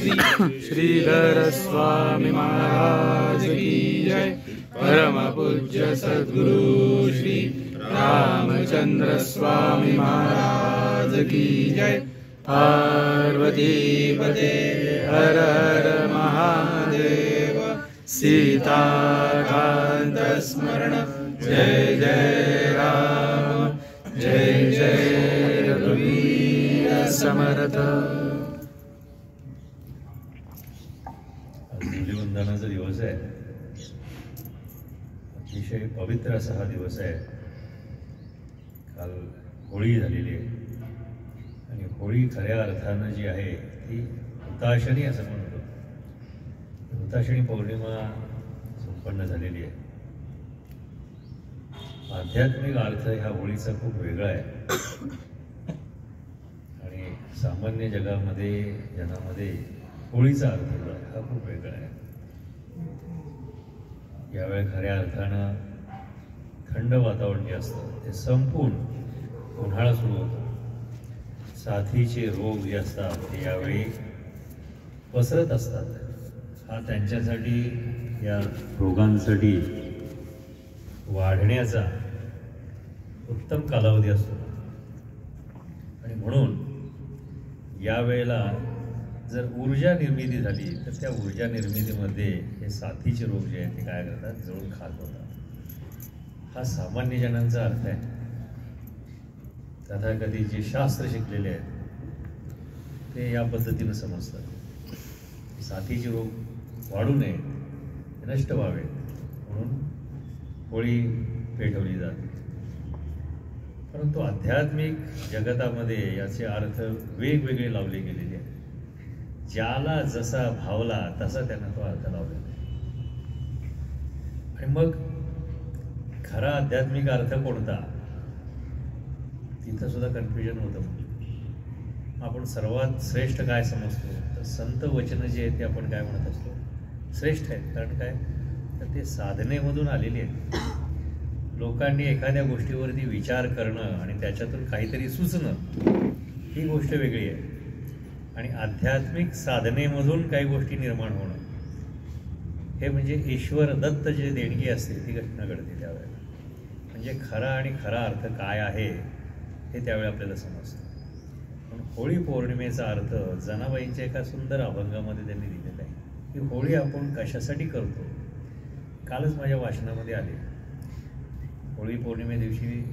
श्रीधर स्वामी महाराज की जय। परम पूज्य सद्गुरु श्री रामचंद्र स्वामी महाराज की जय। पार्वती पते हर हर महादेव। सीताकांत स्मरण जय जय राम जय जय रघुवीर समर्थ। धूलिवंदनाचा दिवस आहे, अतिशय पवित्र असा हा दिवस आहे। काल होळी झालेली आहे आणि होळी खऱ्या अर्थानं जी आहे ती हुताशनी असं म्हणतो। हुताशनी पौर्णिमा संपन्न झालेली आहे। आध्यात्मिक अर्थ ह्या होळीचा खूप वेगळा आहे आणि सामान्य जगामध्ये जनामध्ये होळीचा अर्थ हा खूप वेगळा आहे। यावेळी खऱ्या अर्थानं थंड वातावरण जे असतं ते संपून उन्हाळा सुरू होतो। साथीचे रोग जे असतात ते यावेळी पसरत असतात। हा त्यांच्यासाठी या रोगांसाठी वाढण्याचा उत्तम कालावधी असतो आणि म्हणून यावेळेला जर ऊर्जा निर्मिती झाली तर त्या ऊर्जा निर्मितीमध्ये हे साथीचे रोग जे आहेत ते काय करतात, जळून खाक होतात। हा सामान्य जनांचा अर्थ आहे। तथाकथित जे शास्त्र शिकलेले आहेत ते या पद्धतीनं समजतात। साथीचे रोग वाढू नयेत, नष्ट व्हावेत म्हणून होळी पेटवली जाते। परंतु आध्यात्मिक जगतामध्ये याचे अर्थ वेगवेगळे लावले गेलेले आहेत। ज्याला जसा भावला तसा त्यांना तो अर्थ लावलेला आहे। आणि मग खरा आध्यात्मिक अर्थ कोणता, तिथं सुद्धा कन्फ्युजन होतं। आपण सर्वात श्रेष्ठ काय समजतो तर संत वचन जे आहेत ते आपण काय म्हणत असतो, श्रेष्ठ आहेत। कारण काय तर ते साधनेमधून आलेले आहेत। लोकांनी एखाद्या गोष्टीवरती विचार करणं आणि त्याच्यातून काहीतरी सुचणं ही गोष्ट वेगळी आहे आणि आध्यात्मिक साधनेमधून काही गोष्टी निर्माण होणं हे म्हणजे ईश्वर दत्त जे देणगी असते ती घटना घडते त्यावेळेला। म्हणजे खरा आणि खरा अर्थ काय आहे हे त्यावेळी आपल्याला समजतं। पण होळी पौर्णिमेचा अर्थ जनाबाईंच्या एका सुंदर अभंगामध्ये त्यांनी दिलेला आहे की होळी आपण कशासाठी करतो। कालच माझ्या वाचनामध्ये आले, होळी पौर्णिमे दिवशी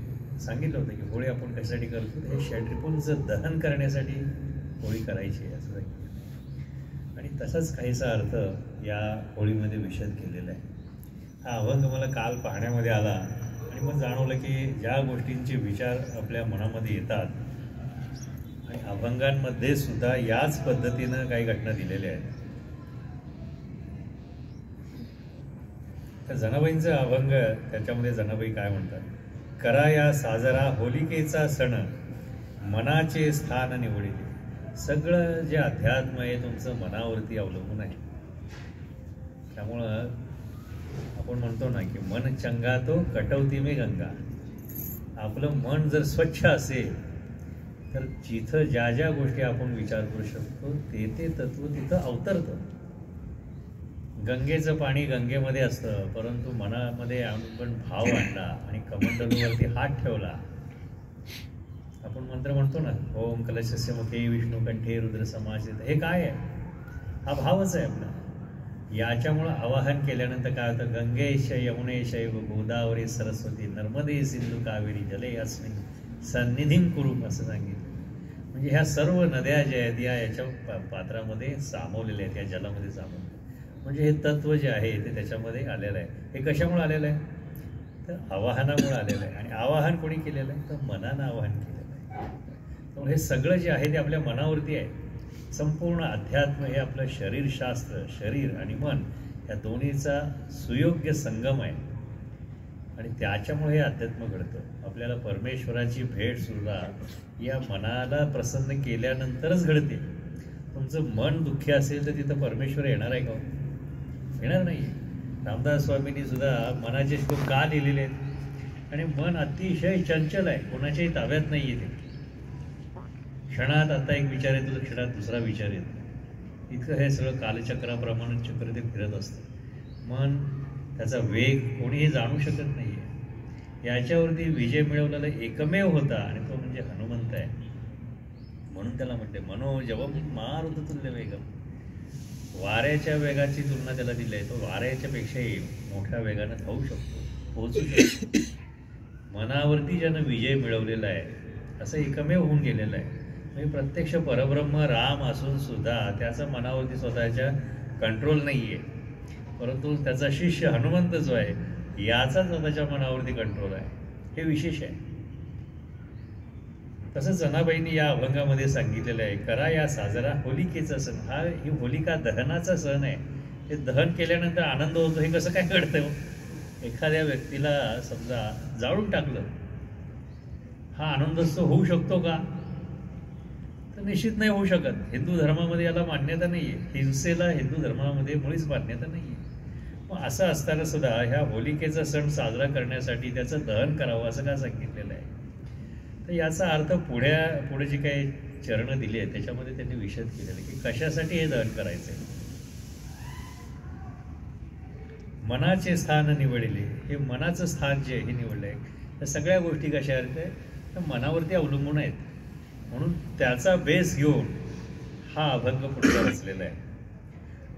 सांगितलं होतं की होळी आपण कशासाठी करतो, हे षड्रिपूंचं दहन करण्यासाठी होळी करायची असं सांगितलं आणि तसाच काहीसा अर्थ या होळीमध्ये विशद केलेला आहे। हा अभंग मला काल पाहण्यामध्ये आला आणि मग जाणवलं की ज्या गोष्टींचे विचार आपल्या मनामध्ये येतात आणि अभंगांमध्ये सुद्धा याच पद्धतीनं काही घटना दिलेल्या आहेत। तर जनाबाईंचं अभंग त्याच्यामध्ये जनाबाई काय म्हणतात, करा या साजरा होलिकेचा सण, मनाचे स्थान निवडिले। सगळं जे अध्यात्म आहे तुमचं मनावरती अवलंबून आहे। त्यामुळं आपण म्हणतो ना की मन चंगा तो कटवती में गंगा। आपलं मन जर स्वच्छ असेल तर जिथं ज्या ज्या गोष्टी आपण विचार करू शकतो ते ते तत्व तिथं अवतरतं। गंगेचं पाणी गंगेमध्ये असतं, परंतु मनामध्ये आपण भाव आणला आणि कमंडलूवरती हात ठेवला। आपण मंत्र म्हणतो ना, ओम कलशस्य मुखे विष्णू कंठे रुद्र समासित, हे काय आहे, हा भावच आहे आपला। याच्यामुळं आवाहन केल्यानंतर काय होतं, गंगेश यमुनेशैव गोदावरी सरस्वती नर्मदे सिंधू कावेरी जले अस्मिन् सन्निधिं कुरु असं सांगितलं। म्हणजे ह्या सर्व नद्या ज्या आहेत याच्या पात्रामध्ये सामावलेल्या आहेत, या जलामध्ये सामावले। म्हणजे हे तत्व जे आहे ते त्याच्यामध्ये आलेलं आहे। हे कशामुळे आलेलं आहे तर आवाहनामुळे आलेलं आहे। आणि आवाहन कोणी केलेलं आहे तर मनानं आवाहन केलेलं आहे। त्यामुळे हे सगळं जे आहे ते आपल्या मनावरती आहे। संपूर्ण अध्यात्म हे आपलं शरीरशास्त्र, शरीर आणि मन या दोन्हीचा सुयोग्य संगम आहे आणि त्याच्यामुळे हे अध्यात्म घडतं। आपल्याला परमेश्वराची भेट सुद्धा या मनाला प्रसन्न केल्यानंतरच घडते। तुमचं मन दुःखी असेल तर तिथं परमेश्वर येणार आहे का? येणार नाही। रामदास स्वामींनी सुद्धा मनाचे श्लोक का लिहिलेले आहेत आणि मन अतिशय चंचल आहे, कोणाच्याही ताब्यात नाही येते। क्षणात आता एक विचार येतो तर क्षणात दुसरा विचार येतो। इतकं हे सगळं कालचक्राप्रमाणे चक्र ते फिरत असतं. मन, त्याचा वेग कोणीही जाणू शकत नाही आहे. याच्यावरती विजय मिळवलेला एकमेव होता आणि तो म्हणजे हनुमंत आहे. म्हणून त्याला म्हणते मनोजवम मारुततुल्य वेगम. वाऱ्याच्या वेगाची तुलना त्याला दिली आहे. तो वाऱ्याच्या पेक्षाही मोठ्या वेगानं धावू शकतो, पोहोचू शकतो. मनावरती ज्यानं विजय मिळवलेला आहे असं एकमेव होऊन गेलेलं आहे. म्हणजे प्रत्यक्ष परब्रह्म राम असून सुद्धा त्याचा मनावरती स्वतःच्या कंट्रोल नाही आहे. परंतु त्याचा शिष्य हनुमंत जो आहे याचा स्वतःच्या मनावरती कंट्रोल आहे. हे विशेष आहे. तसंच जनाबाईंनी या अभंगामध्ये सांगितलेलं आहे, करा या साजरा होलिकेचा सण. ही होलिका दहनाचा सण आहे. हे दहन केल्यानंतर आनंद होतो हे कसं काय कळतं? एखाद्या व्यक्तीला समजा जाळून टाकलं, हा आनंदोत्सव होऊ शकतो का? तर निश्चित नाही होऊ शकत. हिंदू धर्मामध्ये याला मान्यता नाही आहे. हिंसेला हिंदू धर्मामध्ये मुळीच मान्यता नाही आहे. मग असं असताना सुद्धा ह्या होलिकेचा सण साजरा करण्यासाठी त्याचं दहन करावं असं का सांगितलेलं आहे? तर याचा अर्थ पुढे जे काही चरणं दिली आहेत त्याच्यामध्ये त्यांनी विशद केलेलं आहे की कशासाठी हे दहन करायचं आहे. मनाचे स्थान निवडले. हे मनाचं स्थान जे हे निवडलं आहे, त्या सगळ्या गोष्टी कशा आहेत त्या मनावरती अवलंबून आहेत. म्हणून त्याचा बेस घेऊन हा अभंग पुढचा रचलेला आहे.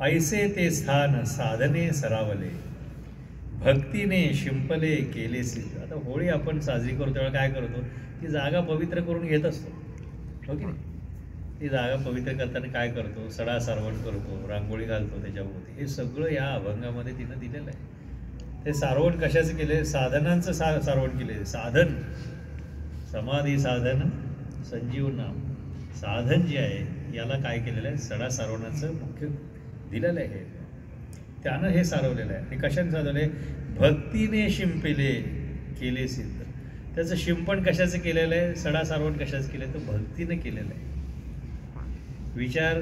ऐसे ते स्थान साधने सरावले, भक्तीने शिंपले केले सिद्ध. आता होळी आपण साजरी करतो तेव्हा काय करतो? ती जागा पवित्र करून घेत असतो, हो की नाही? ती जागा पवित्र करताना काय करतो? सडा सारवण करतो, रांगोळी घालतो त्याच्याभोवती. हे सगळं या अभंगामध्ये तिनं दिलेलं आहे. ते सारवण कशाचं केले? साधनांचं सारवण केले. साधन, समाधी साधन, संजीव नाम. साधन जे आहे याला काय केलेलं आहे? सडा सारवणाचं मुख्य दिलेलं आहे. त्यानं हे सारवलेलं आहे. हे कशाने साधवले? भक्तीने शिंपले केले सिद्ध. त्याचं शिंपण कशाचं केलेलं आहे? सडा सारवण कशाचं केलं? तर भक्तीने केलेलं आहे. विचार,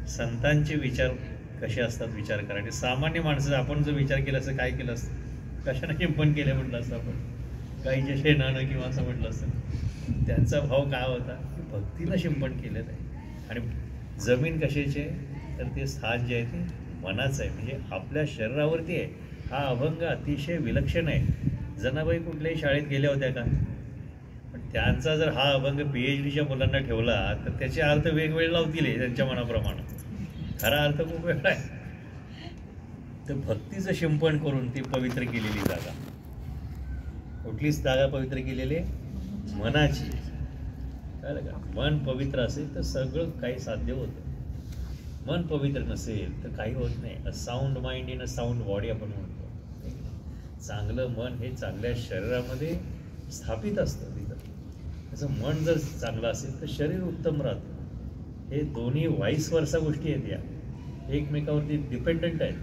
संतांचे विचार कसे असतात विचार करा. आणि सामान्य माणसं आपण जर विचार केला असं काय केलं असतं? कशाने शिंपण केलं म्हटलं असतं आपण? गाईच्या शेणानं किंवा असं म्हटलं असतं. त्यांचा भाव काय होता की भक्तीनं शिंपण केलेलं आहे. आणि जमीन कशाची आहे? तर ते स्थान जे आहे ते मनाचं आहे, म्हणजे आपल्या शरीरावरती आहे. हा अभंग अतिशय विलक्षण आहे. जनाबाई कुठल्याही शाळेत गेल्या होत्या का? पण त्यांचा जर हा अभंग PhDच्या मुलांना ठेवला तर त्याचे अर्थ वेगवेगळे लावतील त्यांच्या मनाप्रमाणे. खरा अर्थ खूप वेगळा आहे. तर भक्तीचं शिंपण करून ती पवित्र केलेली जागा. कुठलीच जागा पवित्र केलेली? मनाची. कळलं का? मन पवित्र असेल तर सगळं काही साध्य होतं. मन पवित्र नसेल तर काही होत नाही. A sound mind in a sound body आपण म्हणतो. चांगलं मन हे चांगल्या शरीरामध्ये स्थापित असतं. तिथं त्याचं मन जर चांगलं असेल तर शरीर उत्तम राहतं. हे दोन्ही वाईस वर्षा गोष्टी आहेत, या एकमेकावरती डिपेंडंट आहेत.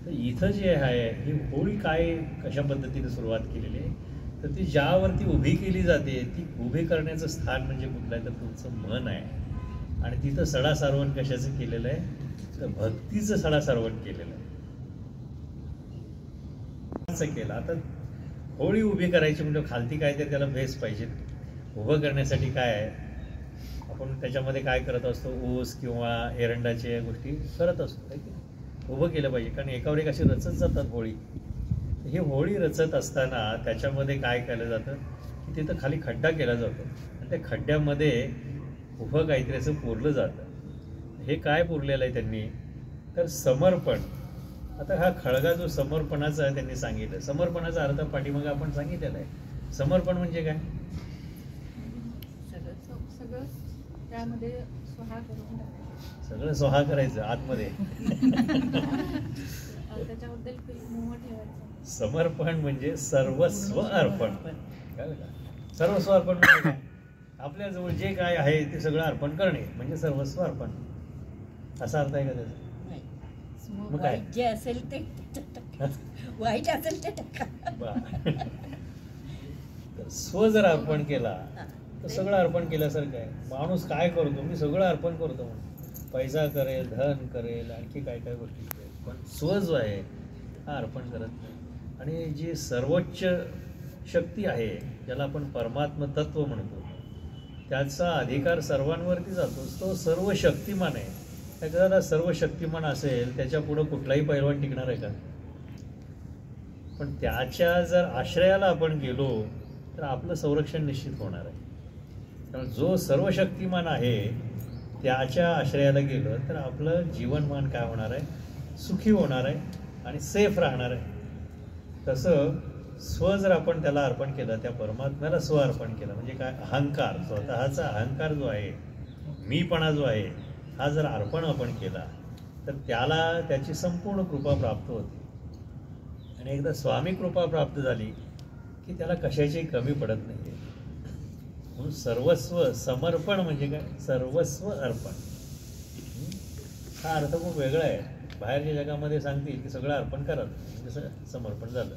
तर इथं जे आहे ही होळी काय कशा पद्धतीने सुरुवात केलेली आहे? तर ती ज्यावरती उभी केली जाते ती उभी करण्याचं स्थान म्हणजे कुठलं आहे? तर तुमचं मन आहे. आणि तिथं सडा सारवण कशाचं केलेलं आहे? तर भक्तीचं सडा सारवण केलेलं आहे. असं केलं. आता होळी उभी करायची म्हणजे खालती काय तर त्याला बेस पाहिजे. उभं करण्यासाठी काय आहे? आपण त्याच्यामध्ये काय करत असतो? ऊस किंवा एरंडाच्या गोष्टी करत असतो. उभं केलं पाहिजे, कारण एकावर एक अशी रचत जातात होळी. ही होळी रचत असताना त्याच्यामध्ये काय केलं जातं की तिथं खाली खड्डा केला जातो आणि त्या खड्ड्यामध्ये उभं काहीतरी असं पुरलं जातं. हे काय पुरलेलं आहे त्यांनी? तर समर्पण. आता हा खळगा जो समर्पणाचा आहे त्यांनी सांगितलं. समर्पणाचा अर्थ पाठीमागे आपण सांगितलेला आहे. समर्पण म्हणजे काय? सगळं त्यामध्ये स्वहा करून सगळं स्वहा करायचं आतमध्ये. त्याच्याबद्दल मोह ठेवायचं. समर्पण म्हणजे सर्वस्व अर्पण. कळलं का? सर्वस्व अर्पण म्हणजे काय? आपल्याजवळ जे काय आहे ते सगळं अर्पण करणे म्हणजे सर्वस्व अर्पण. असा अर्थ आहे का त्याचा? मग काय? जे असेल ते वाईट असेल ते टाका. स्व जर अर्पण केला तर सगळं अर्पण केल्यासारखं आहे. माणूस काय करतो? मी सगळं अर्पण करतो म्हणून पैसा करेल, धन करेल, आणखी काय काय गोष्टी करेल, पण स्व जो आहे हा अर्पण करत नाही. आणि जी सर्वोच्च शक्ती आहे ज्याला आपण परमात्म तत्व म्हणतो त्याचा अधिकार सर्वांवरती जातो. तो सर्व शक्तिमान आहे. एखादा सर्व शक्तिमान असेल त्याच्या पुढं कुठलाही पैलवान टिकणार आहे का? पण त्याच्या जर आश्रयाला आपण गेलो तर आपलं संरक्षण निश्चित होणार आहे. कारण जो सर्व शक्तिमान आहे त्याच्या आश्रयाला गेलं तर आपलं जीवनमान काय होणार आहे? सुखी होणार आहे आणि सेफ राहणार आहे. तसं स्व जर आपण त्याला अर्पण केलं, त्या परमात्म्याला स्व अर्पण केलं म्हणजे काय? अहंकार, स्वतःचा अहंकार जो आहे, मीपणा जो आहे, हा जर अर्पण आपण केला तर त्याला त्याची संपूर्ण कृपा प्राप्त होते. आणि एकदा स्वामी कृपा प्राप्त झाली की त्याला कशाची कमी पडत नाही. म्हणून सर्वस्व समर्पण म्हणजे काय? सर्वस्व अर्पण. हा अर्थ खूप वेगळा आहे. बाहेरच्या जगामध्ये सांगतील की सगळं अर्पण करा, जसं समर्पण झालं.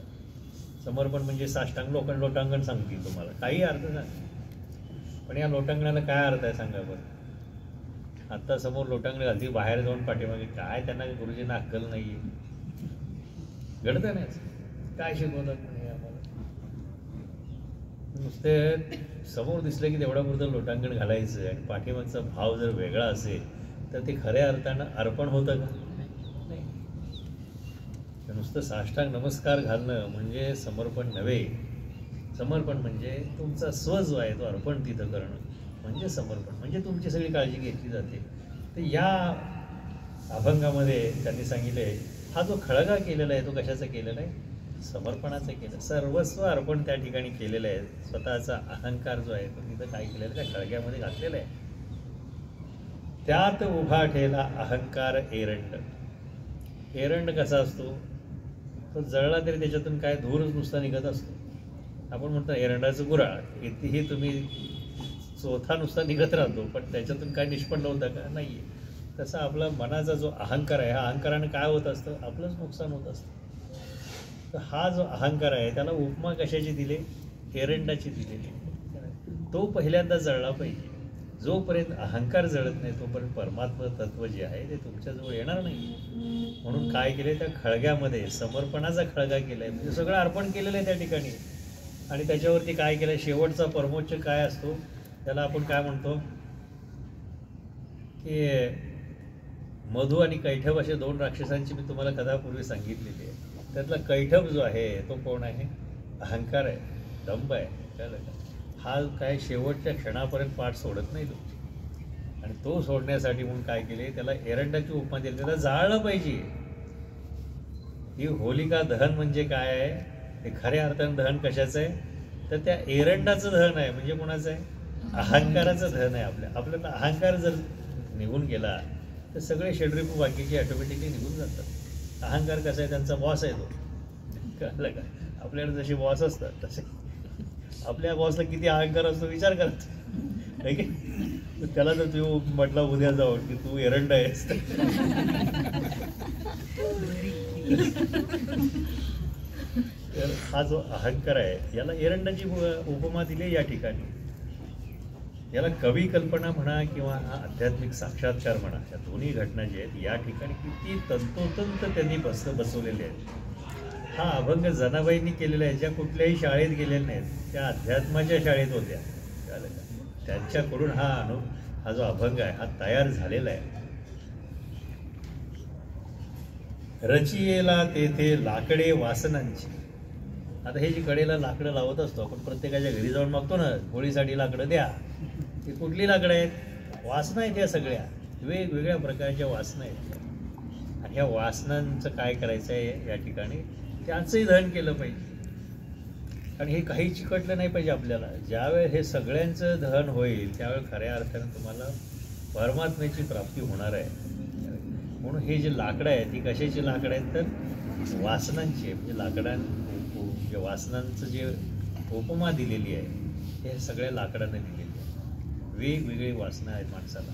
समर्पण म्हणजे साष्टांग लोटांगण सांगतील तुम्हाला, काही अर्थ सांग. पण या लोटांगणाला काय अर्थ आहे सांगा बरं? आत्ता समोर लोटांगण घालतील, बाहेर जाऊन पाठीमागे काय त्यांना गुरुजींना अक्कल नाही आहे. घडतं नाही काय शिकवतात म्हणे आम्हाला? नुसते समोर दिसलं की तेवढा पुरतं लोटांगण घालायचं आणि पाठीमागचा भाव जर वेगळा असेल तर ते खऱ्या अर्थानं अर्पण होतं का? नाही. नुसतं साष्टांग नमस्कार घालणं म्हणजे समर्पण नव्हे. समर्पण म्हणजे तुमचा स्व जो आहे तो अर्पण तिथं करणं म्हणजे समर्पण, म्हणजे तुमची सगळी काळजी घेतली जाते. तर या अभंगामध्ये त्यांनी सांगितले हा जो खळगा केलेला आहे तो कशाचा केलेला आहे? समर्पणाचं केलं. सर्वस्व अर्पण त्या ठिकाणी केलेलं आहे. स्वतःचा अहंकार जो आहे तो तिथं काय केलेलं त्या खळग्यामध्ये घातलेला आहे. त्यात उभा ठेला अहंकार एरंड. एरंड कसा असतो? तो जळला तरी त्याच्यातून काय धूरच नुसता निघत असतो. आपण म्हणतो एरंडाचं गुऱ्हाळ, कितीही तुम्ही चोथा नुसता निघत राहतो पण त्याच्यातून काय निष्पन्न होतं का? नाही आहे. तसा आपला मनाचा जो अहंकार आहे, हा अहंकाराने काय होत असतं? आपलंच नुकसान होत असतं. तर हा जो अहंकार आहे त्याला उपमा कशाची दिली? एरंडाची दिलेली. तो पहिल्यांदा जळला पाहिजे. जोपर्यंत अहंकार जळत नाही तोपर्यंत परमात्मा तत्व जे आहे ते तुमच्याजवळ येणार नाही. म्हणून काय केले? त्या खळग्यामध्ये समर्पणाचा खळगा केलाय, म्हणजे सगळं अर्पण केलेलं आहे त्या ठिकाणी. आणि त्याच्यावरती काय केलं? शेवटचा परमोच्च काय असतो त्याला आपण काय म्हणतो की मधु आणि कैठव असे दोन राक्षसांची मी तुम्हाला कथापूर्वी सांगितलेली आहे. त्यातला कैठव जो आहे तो कोण आहे? अहंकार आहे, दंभ आहे. कळलं का? हा काय शेवटच्या क्षणापर्यंत पाठ सोडत नाही तो. आणि तो सोडण्यासाठी म्हणून काय केले? त्याला एरंडाची उपमा दिली. त्याला जाळलं पाहिजे. ही होलिका दहन म्हणजे काय आहे? हे खऱ्या अर्थानं दहन कशाचं आहे? तर त्या एरंडाचं दहन आहे. म्हणजे कोणाचं आहे? अहंकाराचं दहन आहे. आपल्याला अहंकार जर निघून गेला तर सगळे षड्रिपू बाकीचे ऑटोमॅटिकली निघून जातात. अहंकार कसा आहे? त्यांचा बॉस आहे तो. कळलं का? आपल्याकडे जसे बॉस असतात तसे आपल्या बॉसला किती अहंकार असतो विचार करत आहे की? त्याला जर तू म्हटला उद्या जाऊन की तू एरंड आहेस तर हा जो अहंकार आहे याला एरंडाची उपमा दिली या ठिकाणी. याला कवी कल्पना म्हणा किंवा हा आध्यात्मिक साक्षात्कार म्हणा, या दोन्ही घटना ज्या आहेत या ठिकाणी किती तंतोतंत त्यांनी बसवलेले आहेत. हा अभंग जनाबाईंनी केलेला आहे, ज्या कुठल्याही शाळेत गेलेल्या नाहीत, त्या अध्यात्माच्या शाळेत होत्या. त्यांच्याकडून हा जो अभंग आहे हा तयार झालेला आहे. रचियेला तेथे लाकडे वासनांची. आता हे जी कडेला लाकडं लावत असतो आपण प्रत्येकाच्या घरी जाऊन मागतो ना, होळीसाठी लाकडं द्या. ही कुठली लाकडं आहेत? वासना आहेत. या सगळ्या वेगवेगळ्या प्रकारच्या वासना आहेत. आणि ह्या वासनांचं काय करायचं आहे या ठिकाणी? त्यांचंही दहन केलं पाहिजे. आणि हे काही चिकटलं नाही पाहिजे आपल्याला. ज्यावेळेस हे सगळ्यांचं दहन होईल त्यावेळेस खऱ्या अर्थानं तुम्हाला परमात्म्याची प्राप्ती होणार आहे. म्हणून हे जे लाकडं आहे ती कशाची लाकडं आहेत? तर वासनांची आहे. म्हणजे जे वासनांचं जे उपमा दिलेली आहे हे सगळ्या लाकडाने दिलेली आहे. वेगवेगळी वासना आहेत माणसाला.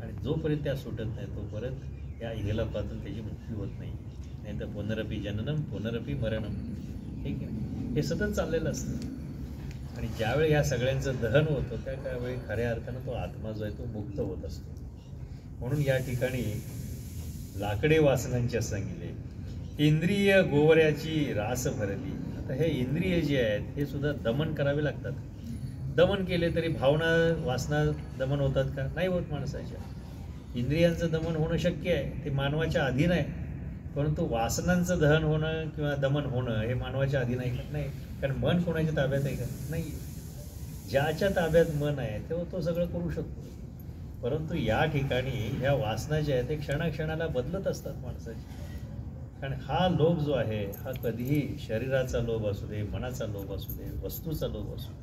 आणि जोपर्यंत त्या सुटत नाही तोपर्यंत या इहलोकातून त्याची मुक्ती होत नाही. नाही तर पुनरपी जननम पुनरपी मरणम, ठीक आहे, हे सतत चाललेलं असतं. आणि ज्यावेळी या सगळ्यांचं दहन होतं त्यावेळी खऱ्या अर्थानं तो आत्मा जो आहे तो मुक्त होत असतो. म्हणून या ठिकाणी लाकडे वासनांच्या सांगितले. इंद्रिय गोवऱ्याची रास भरली. आता हे इंद्रिय जे आहेत हे सुद्धा दमन करावे लागतात. दमन केले तरी भावना वासना दमन होतात का? नाही होत माणसाच्या. इंद्रियांचं दमन होणं शक्य आहे, ते मानवाच्या अधीन आहे. परंतु वासनांचं दहन होणं किंवा दमन होणं हे मानवाच्या अधीन आहे का? नाही. कारण मन कोणाच्या ताब्यात आहे का? नाही. ज्याच्या ताब्यात मन आहे तेव्हा तो सगळं करू शकतो. परंतु या ठिकाणी ह्या वासना ज्या आहेत ते क्षणाक्षणाला बदलत असतात माणसाची. कारण हा लोभ जो आहे हा कधीही शरीराचा लोभ असू दे, मनाचा लोभ असू दे, वस्तूचा लोभ असू दे,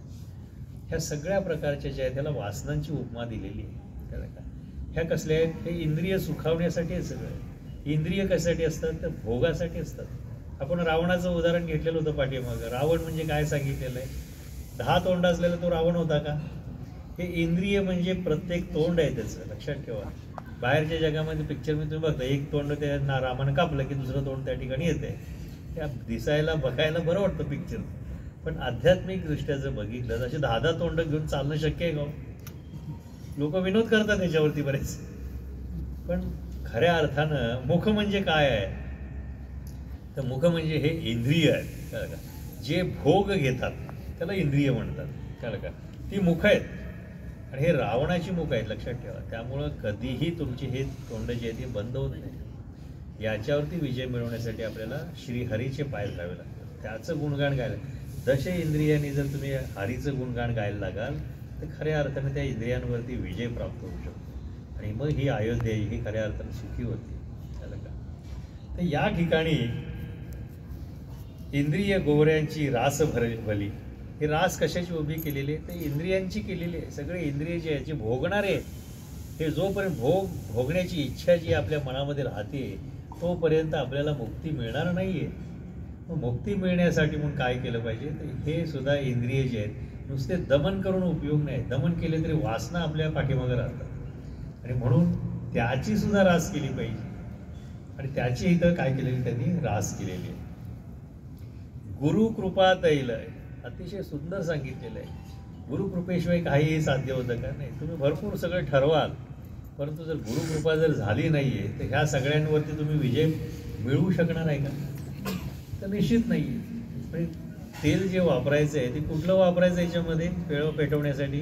ह्या सगळ्या प्रकारच्या ज्या आहेत त्याला वासनांची उपमा दिलेली आहे. कळलं का? ह्या कसल्या आहेत? हे इंद्रिय सुखावण्यासाठी आहे सगळं. इंद्रिय कशासाठी असतात? तर भोगासाठी असतात. आपण रावणाचं उदाहरण घेतलेलं होतं पाठीमागं. रावण म्हणजे काय सांगितलेलं आहे? 10 तोंड असलेला तो रावण होता का? हे इंद्रिय म्हणजे प्रत्येक तोंड आहे त्याचं, लक्षात ठेवा. बाहेरच्या जगामध्ये पिक्चरमध्ये तुम्ही बघता एक तोंड त्या रामानं कापलं की दुसरं तोंड त्या ठिकाणी येते. त्या दिसायला बघायला बरं वाटतं पिक्चर. पण आध्यात्मिकदृष्ट्या जर बघितलं तर असे 10 तोंड घेऊन चालणं शक्य आहे का? लोक विनोद करतात त्याच्यावरती बरेच. पण खऱ्या अर्थानं मुख म्हणजे काय आहे? तर मुख म्हणजे हे इंद्रिय आहेत. कळलं का? जे भोग घेतात त्याला इंद्रिय म्हणतात. कळलं का? ती मुख आहेत आणि हे रावणाची मुख आहेत, लक्षात ठेवा. त्यामुळं कधीही तुमची हे तोंड जे आहे ते बंद होत नाही. याच्यावरती विजय मिळवण्यासाठी आपल्याला श्रीहरीचे पाय धरावे लागतात, त्याचं गुणगान गायला. दश इंद्रियांनी जर तुम्ही हरीचं गुणगान गायला लागाल तर खऱ्या अर्थाने त्या इंद्रियांवरती विजय प्राप्त होऊ शकतो आणि मग ही अयोध्या ही खऱ्या अर्थाने सुखी होती. झालं का? तर या ठिकाणी इंद्रिय गोवऱ्यांची रास भली. ही रास कशाची उभी केलेली आहे? तर इंद्रियांची केलेली आहे. सगळे इंद्रिय जे आहेत जे भोगणारे हे जोपर्यंत भोगण्याची इच्छा जी आपल्या मनामध्ये राहते तोपर्यंत आपल्याला मुक्ती मिळणार नाही आहे. मग मुक्ती मिळण्यासाठी म्हणून काय केलं पाहिजे? तर हे सुद्धा इंद्रिय जे आहेत नुसते दमन करून उपयोग नाही. दमन केले तरी वासना आपल्या पाठीमागे राहतात आणि म्हणून त्याची सुद्धा रास केली पाहिजे. आणि त्याची इथं काय केलेली? त्यांनी रास केलेली आहे. गुरु कृपा तैल अतिशय सुंदर सांगितलेलं आहे. गुरुकृपेशिवाय काहीही साध्य होतं का? नाही. तुम्ही भरपूर सगळं ठरवाल परंतु जर गुरुकृपा जर झाली नाही आहे तर ह्या सगळ्यांवरती तुम्ही विजय मिळवू शकणार आहे का? तर निश्चित नाही आहे. तेल जे वापरायचं आहे ते कुठलं वापरायचं? याच्यामध्ये पेटवण्यासाठी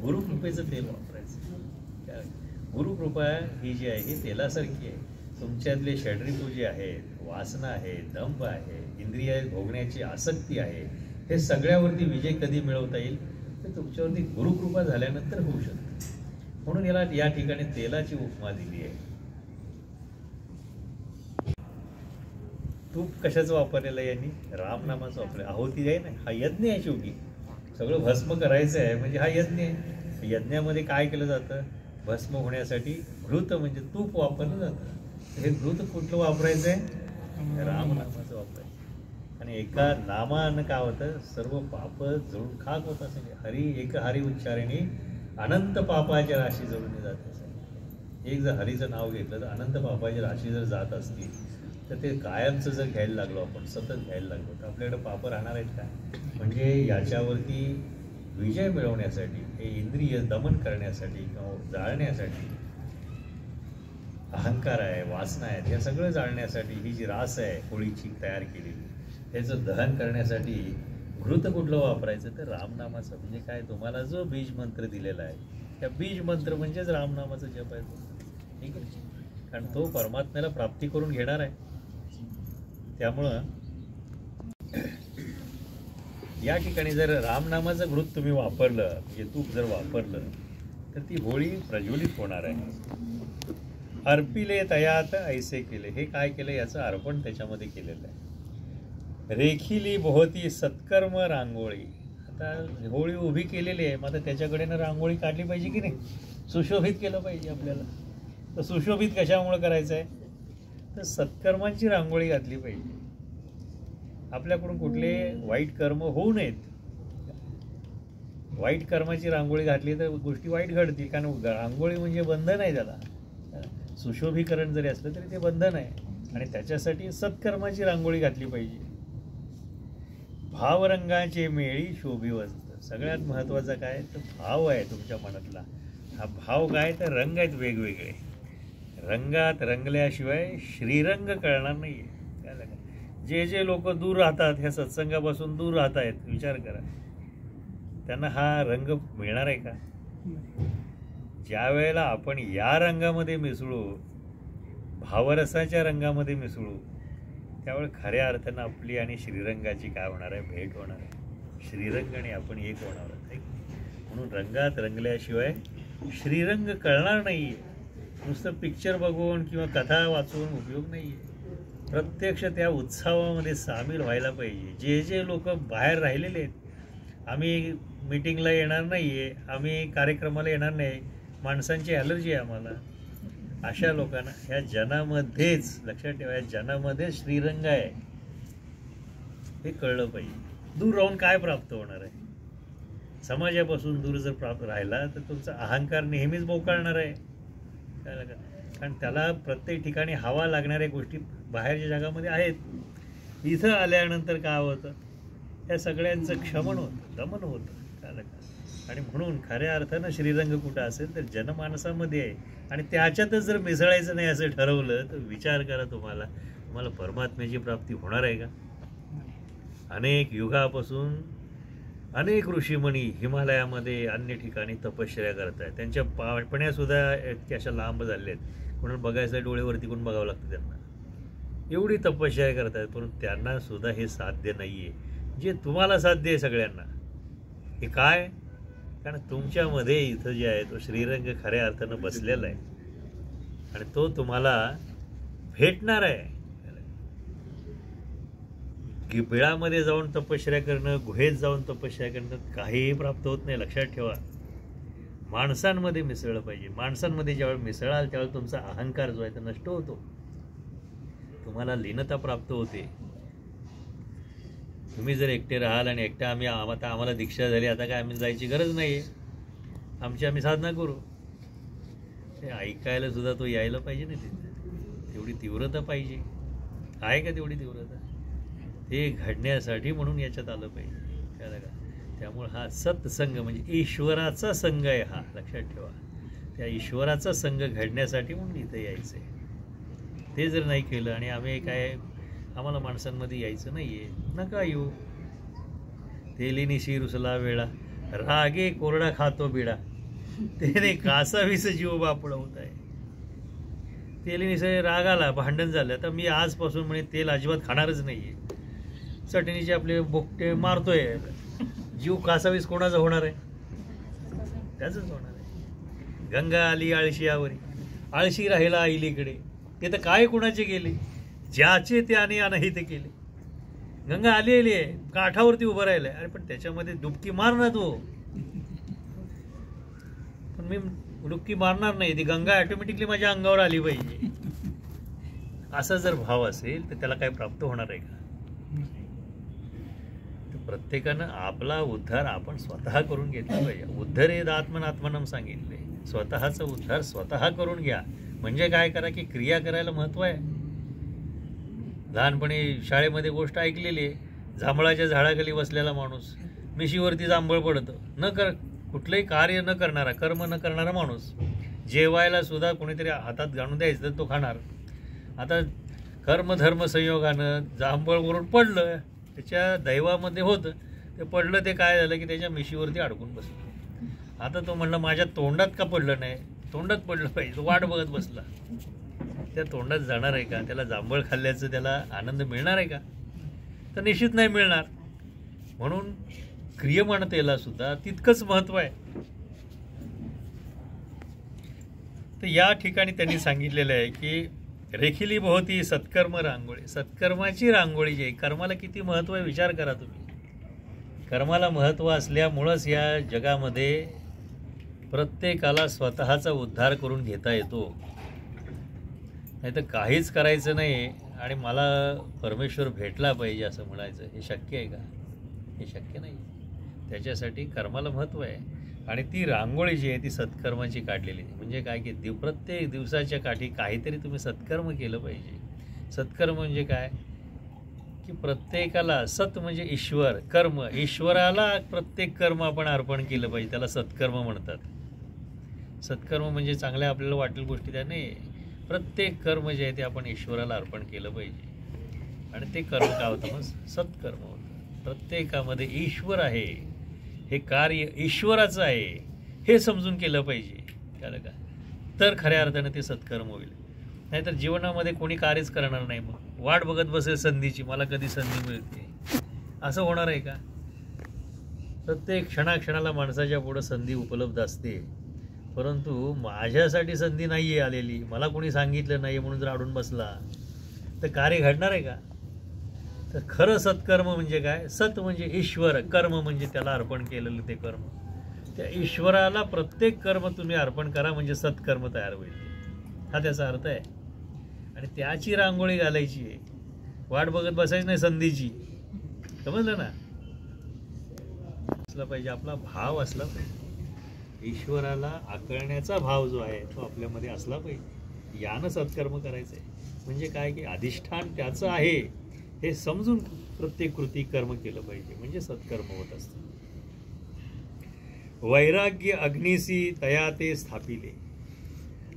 गुरुकृपेचं तेल वापरायचं. गुरुकृपा ही जी आहे ही तेलासारखी आहे. तुमच्यातले षड्रिपू जे आहेत, वासना आहे, दंभ आहे, इंद्रिय भोगण्याची आसक्ती आहे, हे सगळ्यावरती विजय कधी मिळवता येईल? तर तुमच्यावरती गुरुकृपा झाल्यानंतर होऊ शकते. म्हणून याला या ठिकाणी तेलाची उपमा दिली आहे. तूप कशाचं वापरलेलं आहे यांनी? रामनामाचं वापरलं. आहुती आहे ना, हा यज्ञ आहे. शेवटी सगळं भस्म करायचं आहे म्हणजे हा यज्ञ आहे. यज्ञामध्ये काय केलं जातं? भस्म होण्यासाठी घृत म्हणजे तूप वापरलं जातं. हे घृत कुठलं वापरायचं आहे? रामनामाचं वापरायचं. आणि एका नामानं काय होतं? सर्व पाप जळून खाक होत असेल. हरी एक हरी उच्चारणे अनंत पापाच्या राशी जळून जात असेल. एक जर हरीचं नाव घेतलं तर अनंत पापाची राशी जर जात असतील तर ते कायमचं जर घ्यायला लागलो आपण, सतत घ्यायला लागलो तर आपल्याकडे पाप राहणार आहेत का? म्हणजे याच्यावरती विजय मिळवण्यासाठी, हे इंद्रिय दमन करण्यासाठी किंवा जाळण्यासाठी, अहंकार आहे, वासना आहेत, हे सगळं जाळण्यासाठी ही जी रास आहे होळीची तयार केलेली, त्याचं दहन करण्यासाठी घृत कुठलं वापरायचं? तर रामनामाचं. म्हणजे काय? तुम्हाला जो बीज मंत्र दिलेला आहे त्या बीज मंत्र म्हणजेच रामनामाचं जप आहे. ठीक आहे? कारण तो परमात्म्याला प्राप्ती करून घेणार आहे. त्यामुळं या ठिकाणी जर रामनामाचं घृत तुम्ही वापरलं, म्हणजे तूप जर वापरलं तर ती होळी प्रज्वलित होणार आहे. अर्पिले तयात ऐसे केले. हे काय केलं? याचं अर्पण त्याच्यामध्ये केलेलं आहे. रेखिली भोवती सत्कर्म रांगोळी. आता होळी उभी केलेली आहे, मग आता त्याच्याकडेनं रांगोळी काढली पाहिजे की नाही? सुशोभित केलं पाहिजे आपल्याला. तर सुशोभित कशामुळे करायचं आहे? तर सत्कर्मांची रांगोळी घातली पाहिजे. आपल्याकडून कुठले वाईट कर्म होऊ नयेत. वाईट कर्माची रांगोळी घातली तर गोष्टी वाईट घडतील. कारण रांगोळी म्हणजे बंधन आहे. त्याला सुशोभीकरण जरी असलं तरी ते बंधन आहे आणि त्याच्यासाठी सत्कर्माची रांगोळी घातली पाहिजे. भावरंगाचे मेळी शोभिवंत. सगळ्यात महत्त्वाचा काय? तर भाव आहे तुमच्या मनातला. हा भाव काय? तर रंग आहेत वेगवेगळे. रंगात रंगल्याशिवाय श्रीरंग कळणार नाही. काय? जे जे लोक दूर राहतात, ह्या सत्संगापासून दूर राहत आहेत, विचार करा त्यांना हा रंग मिळणार आहे का? ज्या वेळेला आपण या रंगामध्ये मिसळू, भावरसाच्या रंगामध्ये मिसळू, त्यावेळेस खऱ्या अर्थानं आपली आणि श्रीरंगाची काय होणार आहे, भेट होणार आहे. श्रीरंग आणि आपण एक होणार आहे. म्हणून रंगात रंगल्याशिवाय श्रीरंग कळणार नाही आहे. नुसतं पिक्चर बघून किंवा कथा वाचून उपयोग नाही आहे. प्रत्यक्ष त्या उत्सवामध्ये सामील व्हायला पाहिजे. जे जे लोक बाहेर राहिलेले आहेत, आम्ही मीटिंगला येणार नाही आहे, आम्ही कार्यक्रमाला येणार नाही, माणसांची ॲलर्जी आहे आम्हाला, अशा लोकांना ह्या जनामध्येच लक्षात ठेवा, या जनामध्येच श्रीरंग आहे हे कळलं पाहिजे. दूर राहून काय प्राप्त होणार आहे? समाजापासून दूर जर प्राप्त राहिला तर तुमचा अहंकार नेहमीच बोकाळणार आहे. कळलं का? कारण त्याला प्रत्येक ठिकाणी हवा लागणाऱ्या गोष्टी बाहेरच्या जगामध्ये आहेत. इथं आल्यानंतर काय होतं, या सगळ्यांचं क्षमन होतं, दमन होतं. कळलं का? आणि म्हणून खऱ्या अर्थानं श्रीरंग कुठं असेल तर जनमानसामध्ये आहे. आणि त्याच्यातच जर मिसळायचं नाही असं ठरवलं तर विचार करा, तुम्हाला परमात्म्याची प्राप्ती होणार आहे का? अनेक युगापासून अनेक ऋषीमुनी हिमालयामध्ये अन्य ठिकाणी तपश्चर्या करत आहेत. त्यांच्या पापण्यासुद्धा इतक्या अशा लांब झालेल्या आहेत, कोणाला बघायचं डोळेवरती कोण बघावं लागतं त्यांना, एवढी तपश्चर्या करत आहेत. परंतु त्यांना सुद्धा हे साध्य नाही आहे जे तुम्हाला साध्य आहे सगळ्यांना. हे काय? कारण तुमच्यामध्ये इथं जे आहे तो श्रीरंग खऱ्या अर्थानं बसलेला आहे आणि तो तुम्हाला भेटणार आहे. बिळामध्ये जाऊन तपश्चर्या करणं, गुहेत जाऊन तपश्चर्या करणं काहीही प्राप्त होत नाही. लक्षात ठेवा, माणसांमध्ये मिसळलं पाहिजे. माणसांमध्ये ज्यावेळेस मिसळाल त्यावेळेस तुमचा अहंकार जो आहे तो नष्ट होतो, तुम्हाला लीनता प्राप्त होते. तुम्ही जर एकटे राहाल आणि एकट्या आम्हाला दीक्षा झाली, आता काय आम्ही जायची गरज नाही आहे, आम्ही साधना करू, ते ऐकायला सुद्धा तो यायला पाहिजे ना. तिथे तेवढी तीव्रता पाहिजे. आहे का तेवढी तीव्रता? ते घडण्यासाठी म्हणून याच्यात आलं पाहिजे. कळलं का? त्यामुळे हा सत्संग म्हणजे ईश्वराचा संघ आहे हा, लक्षात ठेवा. त्या ईश्वराचा संघ घडण्यासाठी म्हणून इथं यायचं आहे. ते जर नाही केलं आणि आम्हाला माणसांमध्ये यायचं नाही आहे, नका येऊ. तेलिनिशी रुसला वेळा, रागे कोरडा खातो बिडा, त्याने कासावीस जीव बापड होत आहे. तेलिनिशी राग आला, भांडण झालं, आता मी आजपासून म्हणे तेल अजिबात खाणारच नाही आहे. चटणीचे आपले बोगटे मारतोय, जीव कासावीस कोणाचा होणार आहे? त्याच होणार आहे. गंगा आली आळशीयावरी, आळशी राहिला आईलीकडे, ते तर काय कुणाचे गेले, ज्याचे त्याने अनहित केले. गंगा आली आहे, काठावरती उभं राहिलंय, अरे पण त्याच्यामध्ये डुबकी मार ना तू. पण मी डुबकी मारणार नाही, ती गंगा ऑटोमॅटिकली माझ्या अंगावर आली पाहिजे. असा जर भाव असेल तर त्याला काय प्राप्त होणार आहे का? प्रत्येकानं आपला उद्धार आपण स्वतः करून घेतला पाहिजे. उद्धरेद आत्मनात्मनम सांगितले, स्वतःचा उद्धार स्वतः करून घ्या. म्हणजे काय करा की क्रिया करायला महत्व आहे. लहानपणी शाळेमध्ये गोष्ट ऐकलेली आहे, जांभळाच्या झाडाखाली बसलेला माणूस, मिशीवरती जांभळ पडतं, कुठलंही कार्य न करणारा, कर्म न करणारा माणूस, जेवायला सुद्धा कोणीतरी हातात घालून द्यायचं तर तो खाणार. आता कर्मधर्म संयोगानं जांभळवरून पडलं, त्याच्या दैवामध्ये होतं, ते पडलं, ते काय झालं की त्याच्या मिशीवरती अडकून बसलं. आता तो म्हणलं माझ्या तोंडात का पडलं नाही, तोंडात पडलं पाहिजे, तो वाट बघत बसला. त्या तोंडात जाणार आहे का? त्याला जांभळ खाल्ल्याचं त्याला आनंद मिळणार आहे का? तर निश्चित नाही मिळणार. म्हणून क्रियमाणतेला सुद्धा तितकंच महत्व आहे. तर या ठिकाणी त्यांनी सांगितलेलं आहे की रेखिली भोवती सत्कर्म रांगोळी. सत्कर्माची रांगोळी जी आहे, कर्माला किती महत्व आहे विचार करा तुम्ही. कर्माला महत्व असल्यामुळंच या जगामध्ये प्रत्येकाला स्वतःचा उद्धार करून घेता येतो. नाही तर काहीच करायचं नाही आणि मला परमेश्वर भेटला पाहिजे असं म्हणायचं, हे शक्य आहे का? हे शक्य नाही. त्याच्यासाठी कर्माला महत्त्व आहे. आणि ती रांगोळी जी आहे ती सत्कर्माची काढलेली आहे. म्हणजे काय की प्रत्येक दिवसाच्या काठी काहीतरी तुम्ही सत्कर्म केलं पाहिजे. सत्कर्म म्हणजे काय की प्रत्येकाला, सत म्हणजे ईश्वर, कर्म, ईश्वराला प्रत्येक कर्म आपण अर्पण केलं पाहिजे, त्याला सत्कर्म म्हणतात. सत्कर्म म्हणजे चांगल्या आपल्याला वाटेल गोष्टी त्या नाही, प्रत्येक कर्म जे आहे ते आपण ईश्वराला अर्पण केलं पाहिजे. आणि ते कर्म काय होतं? मग सत्कर्म होतं. प्रत्येकामध्ये ईश्वर आहे, हे कार्य ईश्वराचं आहे हे समजून केलं पाहिजे. कळलं का? तर खऱ्या अर्थाने ते सत्कर्म होईल. नाहीतर जीवनामध्ये कोणी कार्यच करणार नाही. मग वाट बघत बसेल संधीची, मला कधी संधी मिळते, असं होणार आहे का? प्रत्येक क्षणाक्षणाला माणसाच्या पुढं संधी उपलब्ध असते, परंतु माझ्यासाठी संधी नाही आहे आलेली, मला कोणी सांगितलं नाही म्हणून जर अडून बसला तर कार्य घडणार आहे का? तर खरं सत्कर्म म्हणजे काय? सत म्हणजे ईश्वर, कर्म म्हणजे त्याला अर्पण केलेलं ते कर्म. त्या ईश्वराला प्रत्येक कर्म तुम्ही अर्पण करा म्हणजे सत्कर्म तयार होईल. हा त्याचा अर्थ आहे. आणि त्याची रांगोळी घालायची आहे, वाट बघत बसायची नाही संधीची. समजलं ना? असला पाहिजे, आपला भाव असला पाहिजे, ईश्वराला आकळण्याचा भाव जो आहे तो आपल्यामध्ये असला पाहिजे. यानं सत्कर्म करायचं आहे. म्हणजे काय की अधिष्ठान त्याचं आहे हे समजून प्रत्येक कृती कर्म केलं पाहिजे, म्हणजे सत्कर्म होत असतं. वैराग्य अग्निसी तया ते स्थापिले.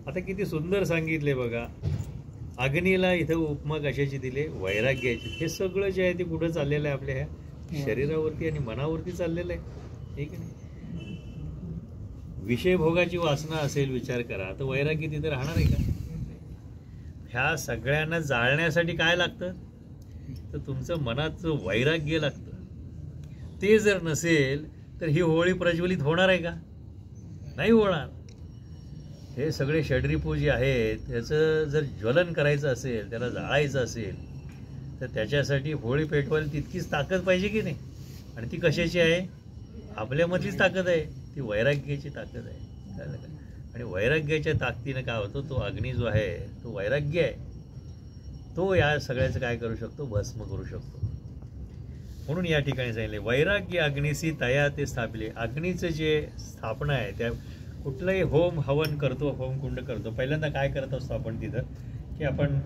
आता किती सुंदर सांगितले बघा. अग्नीला इथं उपमा कशाची दिले? वैराग्याची. हे सगळं जे आहे ते कुठं चाललेलं आहे? आपल्या ह्या शरीरावरती आणि मनावरती चाललेलं आहे. ठीक आहे. विषय भोगाची वासना असेल, विचार करा, तर वैराग्य तिथे राहणार आहे का? ह्या सगळ्यांना जाळण्यासाठी काय लागतं? तर तुमचं मनाचं वैराग्य लागतं. ते जर नसेल तर ही होळी प्रज्वलित होणार आहे का? नाही होणार. हे सगळे षड्रिपू जे आहेत त्याचं जर ज्वलन करायचं असेल, त्याला जाळायचं असेल, तर त्याच्यासाठी होळी पेटवायला तितकीच ताकद पाहिजे की नाही? आणि ती कशाची आहे? आपल्यामधलीच ताकद आहे, ती वैराग्याची ताकद आहे. कळलं का? आणि वैराग्याच्या ताकदीनं काय होतं? तो अग्नी जो आहे तो वैराग्य आहे, तो या सगळ्याचं काय करू शकतो? भस्म करू शकतो. म्हणून या ठिकाणी सांगितले वैराग्य अग्निसी तया ते स्थापिले. अग्नीचं जे स्थापना आहे, त्या कुठलंही होम हवन करतो, होमकुंड करतो, पहिल्यांदा काय करत असतो आपण तिथं? की आपण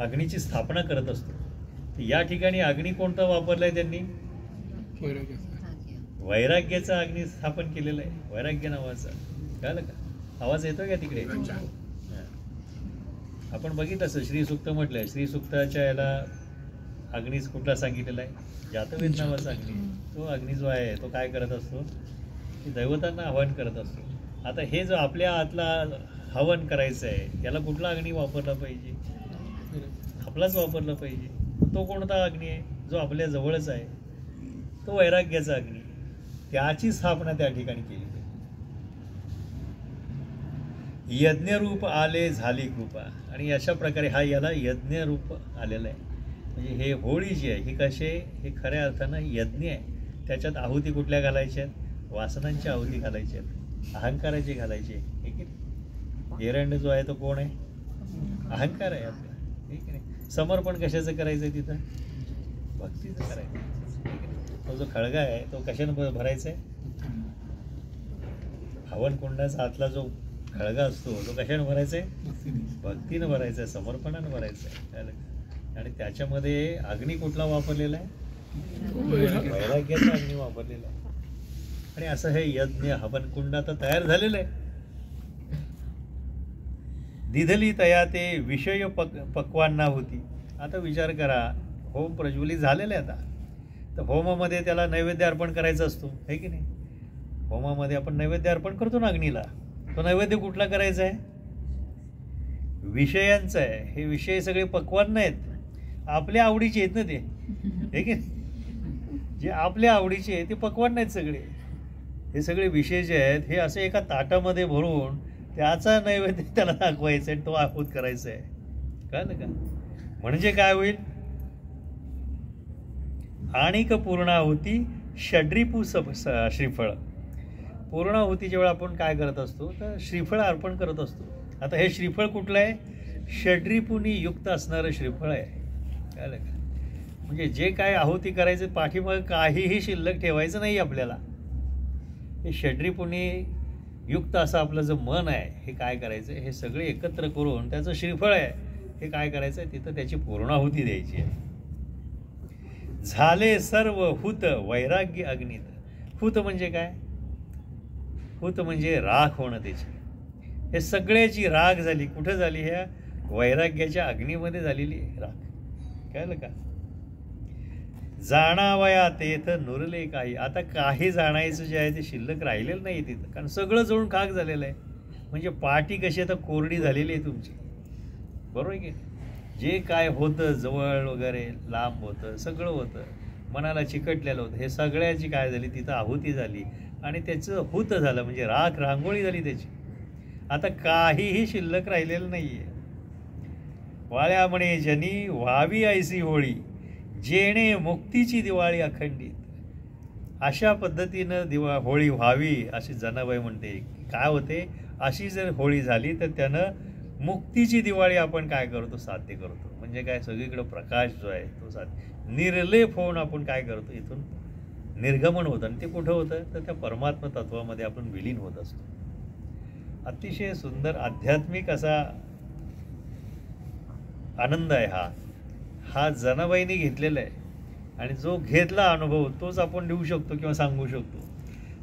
अग्नीची स्थापना करत असतो. या ठिकाणी अग्नी कोणता वापरला आहे त्यांनी? वैराग्याचा अग्नी स्थापन केलेलं आहे, वैराग्य नावाचा. कळलं का? आवाज येतो का तिकडे? आपण बघितलं असं श्रीसुक्त म्हटलंय, श्रीसुक्ताच्या याला अग्नीच कुठला सांगितलेला आहे? जातवेद नावाचा अग्नी. तो अग्नी जो आहे तो काय करत असतो? की दैवतांना आवाहन करत असतो. आता हे जो आपल्या आतला हवन करायचं आहे याला कुठला अग्नी वापरला पाहिजे? आपलाच वापरला पाहिजे. तो कोणता अग्नी आहे? जो आपल्या जवळच आहे, तो वैराग्याचा अग्नी. त्याची स्थापना त्या ठिकाणी केली पाहिजे. यज्ञरूप आले झाली कृपा. आणि अशा प्रकारे हा याला यज्ञरूप आलेला आहे. म्हणजे हे होळी जी आहे ही कसे? हे खऱ्या अर्थानं यज्ञ आहे. त्याच्यात आहुती कुठल्या घालायच्या आहेत? वासनांची आहुती घालायची आहेत, अहंकाराची घालायची आहे. ठीक आहे. एरंड जो आहे तो कोण आहे? अहंकार आहे आपला. ठीक आहे. समर्पण कशाचं करायचं आहे तिथं? भक्तीचं करायचं. ठीक आहे. तो जो खळगा आहे तो कशानं भरायचा आहे? हवन कुंडाचा आतला जो खळगा असतो तो कशानं भरायचा आहे? भक्तीनं भरायचा आहे, समर्पणानं भरायचं आहे. आणि त्याच्यामध्ये अग्नी कुठला वापरलेला आहे? वैराग्याचा अग्नी वापरलेला आहे. आणि असं हे यज्ञ हवन कुंड आता तयार झालेलं आहे. दिधली तया ते विषय पक्वांना होती. आता विचार करा, होम प्रज्वलित झालेलं आहे. आता तर होमामध्ये त्याला नैवेद्य अर्पण करायचा असतो, आहे की नाही? होमामध्ये आपण नैवेद्य अर्पण करतो ना अग्नीला. तो नैवेद्य कुठला करायचा आहे? विषयांचा आहे. हे विषय सगळे पक्वान नाहीत, आपल्या आवडीचे आहेत ना ते, आहे की नाही? जे आपल्या आवडीचे आहे ते पक्वान नाहीत सगळे. हे सगळे विषय जे आहेत हे असे एका ताटामध्ये भरून त्याचा नैवेद्य त्याला दाखवायचा आहे, तो आहूत करायचा आहे. कळलं का? म्हणजे काय होईल? आणिक पूर्णाहुती षड्रिपू श्रीफळ. पूर्णाहुतीच्या वेळा आपण काय करत असतो? तर श्रीफळ अर्पण करत असतो. आता हे श्रीफळ कुठलं आहे? षड्रिपूनी युक्त असणारं श्रीफळ आहे. कळलं का? म्हणजे जे काय आहुती करायचं पाठीमागं काहीही शिल्लक ठेवायचं नाही आपल्याला. हे षड्रिपूनी युक्त असं आपलं जे मन आहे हे काय करायचं? हे सगळे एकत्र करून त्याचं श्रीफळ आहे हे काय करायचं आहे? तिथं त्याची पूर्णाहुती द्यायची आहे. झाले सर्व हुत वैराग्य अग्नीत. हुत म्हणजे काय? हुत म्हणजे राख होणं त्याची. हे सगळ्याची राख झाली. कुठं झाली? ह्या वैराग्याच्या अग्नीमध्ये झालेली राख. कळलं का? जाणावया तेथ नुरले काही. आता काही जाणायचं जे आहे ते शिल्लक राहिलेलं नाही तिथं, कारण सगळं जळून खाक झालेलं आहे. म्हणजे पाटी कशी आता कोरडी झालेली आहे तुमची, बरोबर आहे की. जे काय होतं जवळ वगैरे लांब होतं सगळं होतं, मनाला चिकटलेलं होतं, हे सगळ्याची काय झाली तिथं आहुती झाली आणि त्याचं हुत झालं, म्हणजे राख रांगोळी झाली त्याची. आता काहीही शिल्लक राहिलेलं नाही आहे. वाळ्या म्हणे जनी व्हावी ऐसी होळी, जेणे मुक्तीची दिवाळी अखंडित. अशा पद्धतीनं होळी व्हावी अशी जनाबाई म्हणते. काय होते, अशी जर होळी झाली तर त्यानं मुक्तीची दिवाळी आपण काय करतो, साध्य करतो. म्हणजे काय, सगळीकडं प्रकाश जो आहे तो साध्य, निर्लेप होऊन आपण काय करतो, इथून निर्गमन होतं. आणि ते कुठं होतं तर त्या परमात्मा तत्वामध्ये आपण विलीन होत असतो. अतिशय सुंदर आध्यात्मिक असा आनंद आहे हा जनाबाईंनी घेतलेला आहे. आणि जो घेतला अनुभव तोच आपण देऊ शकतो किंवा सांगू शकतो.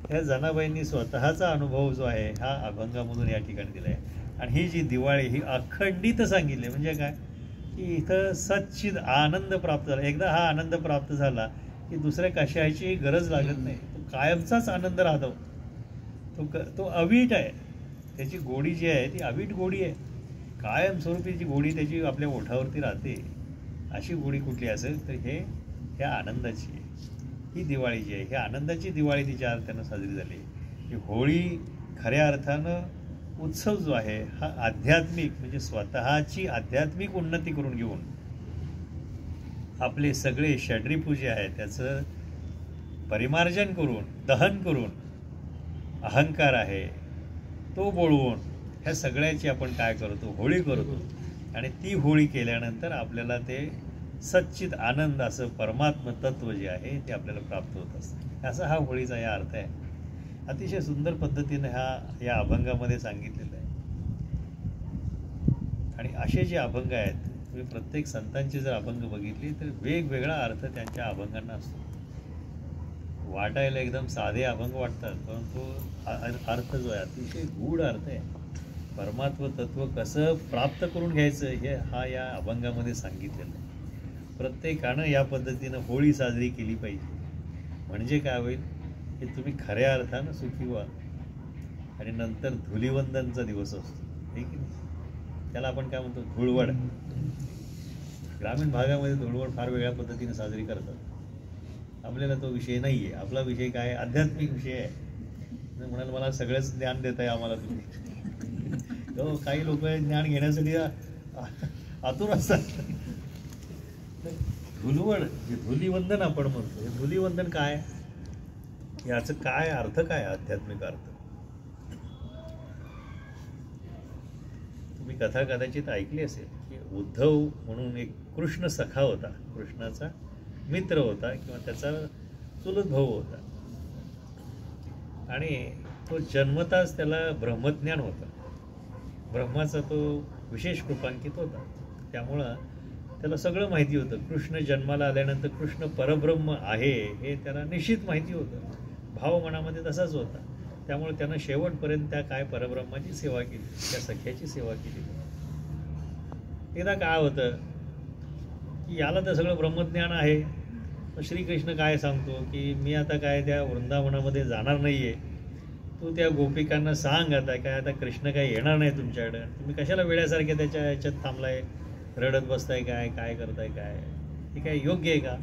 ह्या जनाबाईंनी स्वतःचा अनुभव जो आहे हा अभंगामधून या ठिकाणी दिला आहे. आणि ही जी दिवाळी ही अखंडित सांगितली. म्हणजे काय की इथं सच्चिद आनंद प्राप्त झाला. एकदा हा आनंद प्राप्त झाला की दुसऱ्या कशाची गरज लागत नाही. तो कायमचाच आनंद राहतो. तो अवीट आहे. त्याची गोडी जी आहे ती अवीट गोडी आहे. कायमस्वरूपीची गोडी त्याची आपल्या ओठावरती राहते. अशी गोडी कुठली असेल तर ह्या आनंदाची आहे. ही दिवाळी जी आहे ही आनंदाची दिवाळी तिच्या अर्थानं साजरी झाली. ही होळी खऱ्या अर्थानं उत्सव जो आहे हा आध्यात्मिक, म्हणजे स्वतःची आध्यात्मिक उन्नती करून घेऊन आपले सगळे षड्रिपू जे आहे त्याचं परिमार्जन करून, दहन करून, अहंकार आहे तो बोळवून ह्या सगळ्याची आपण काय करतो, होळी करतो. आणि ती होळी केल्यानंतर आपल्याला ते सच्चित आनंद असं परमात्म तत्व जे आहे ते आपल्याला प्राप्त होत असतं. असा हा होळीचा या अर्थ आहे. अतिशय सुंदर पद्धतीने या अभंगामध्ये सांगितलेलं आहे. आणि असे जे अभंग आहेत तुम्ही प्रत्येक संतांची जर अभंग बघितली तर वेगवेगळा अर्थ त्यांच्या अभंगांना असतो. वाटायला एकदम साधे अभंग वाटतात, परंतु अर्थ जो आहे अतिशय गूढ अर्थ आहे. परमात्म तत्व कसं प्राप्त करून घ्यायचं या अभंगामध्ये सांगितलेलं आहे. प्रत्येकानं या पद्धतीनं होळी साजरी केली पाहिजे. म्हणजे काय होईल की तुम्ही खऱ्या अर्थानं सुखी व्हा. आणि नंतर धुलीवंदनचा दिवस असतो, हे की नाही, त्याला आपण काय म्हणतो धुळवड. ग्रामीण भागामध्ये धुळवड फार वेगळ्या पद्धतीने साजरी करतात. आपल्याला तो विषय नाही आहे. आपला विषय काय आहे, आध्यात्मिक विषय आहे. म्हणाल मला सगळंच ज्ञान देत आहे आम्हाला तुम्ही. हो, काही लोक ज्ञान घेण्यासाठी आतुर असतात. धुलवड जे धुलीवंदन आपण म्हणतो, हे धुलीवंदन काय, याचं काय अर्थ, काय आध्यात्मिक अर्थ. तुम्ही कथा कदाचित ऐकली असेल की उद्धव म्हणून एक कृष्ण सखा होता, कृष्णाचा मित्र होता किंवा त्याचा चुलत भाऊ होता. आणि तो जन्मताच त्याला ब्रह्मज्ञान होतं. ब्रह्माचा तो विशेष कृपांकित होता. त्यामुळं त्याला सगळं माहिती होतं. कृष्ण जन्माला आल्यानंतर कृष्ण परब्रह्म आहे हे त्याला निश्चित माहिती होतं. भाव मनामध्ये तसाच होता. त्यामुळे त्यानं शेवटपर्यंत त्या काय परब्रह्माची सेवा केली, त्या सख्याची सेवा केली. एकदा काय होतं की याला तर सगळं ब्रह्मज्ञान आहे. मग श्रीकृष्ण काय सांगतो की मी आता काय त्या वृंदावनामध्ये जाणार नाही आहे. तू त्या गोपिकांना सांग आता काय, आता कृष्ण काय येणार नाही तुमच्याकडे. तुम्ही कशाला वेड्यासारखे त्याच्या ह्याच्यात थांबलाय, रडत बसताय, काय करताय, काय हे काय योग्य आहे का.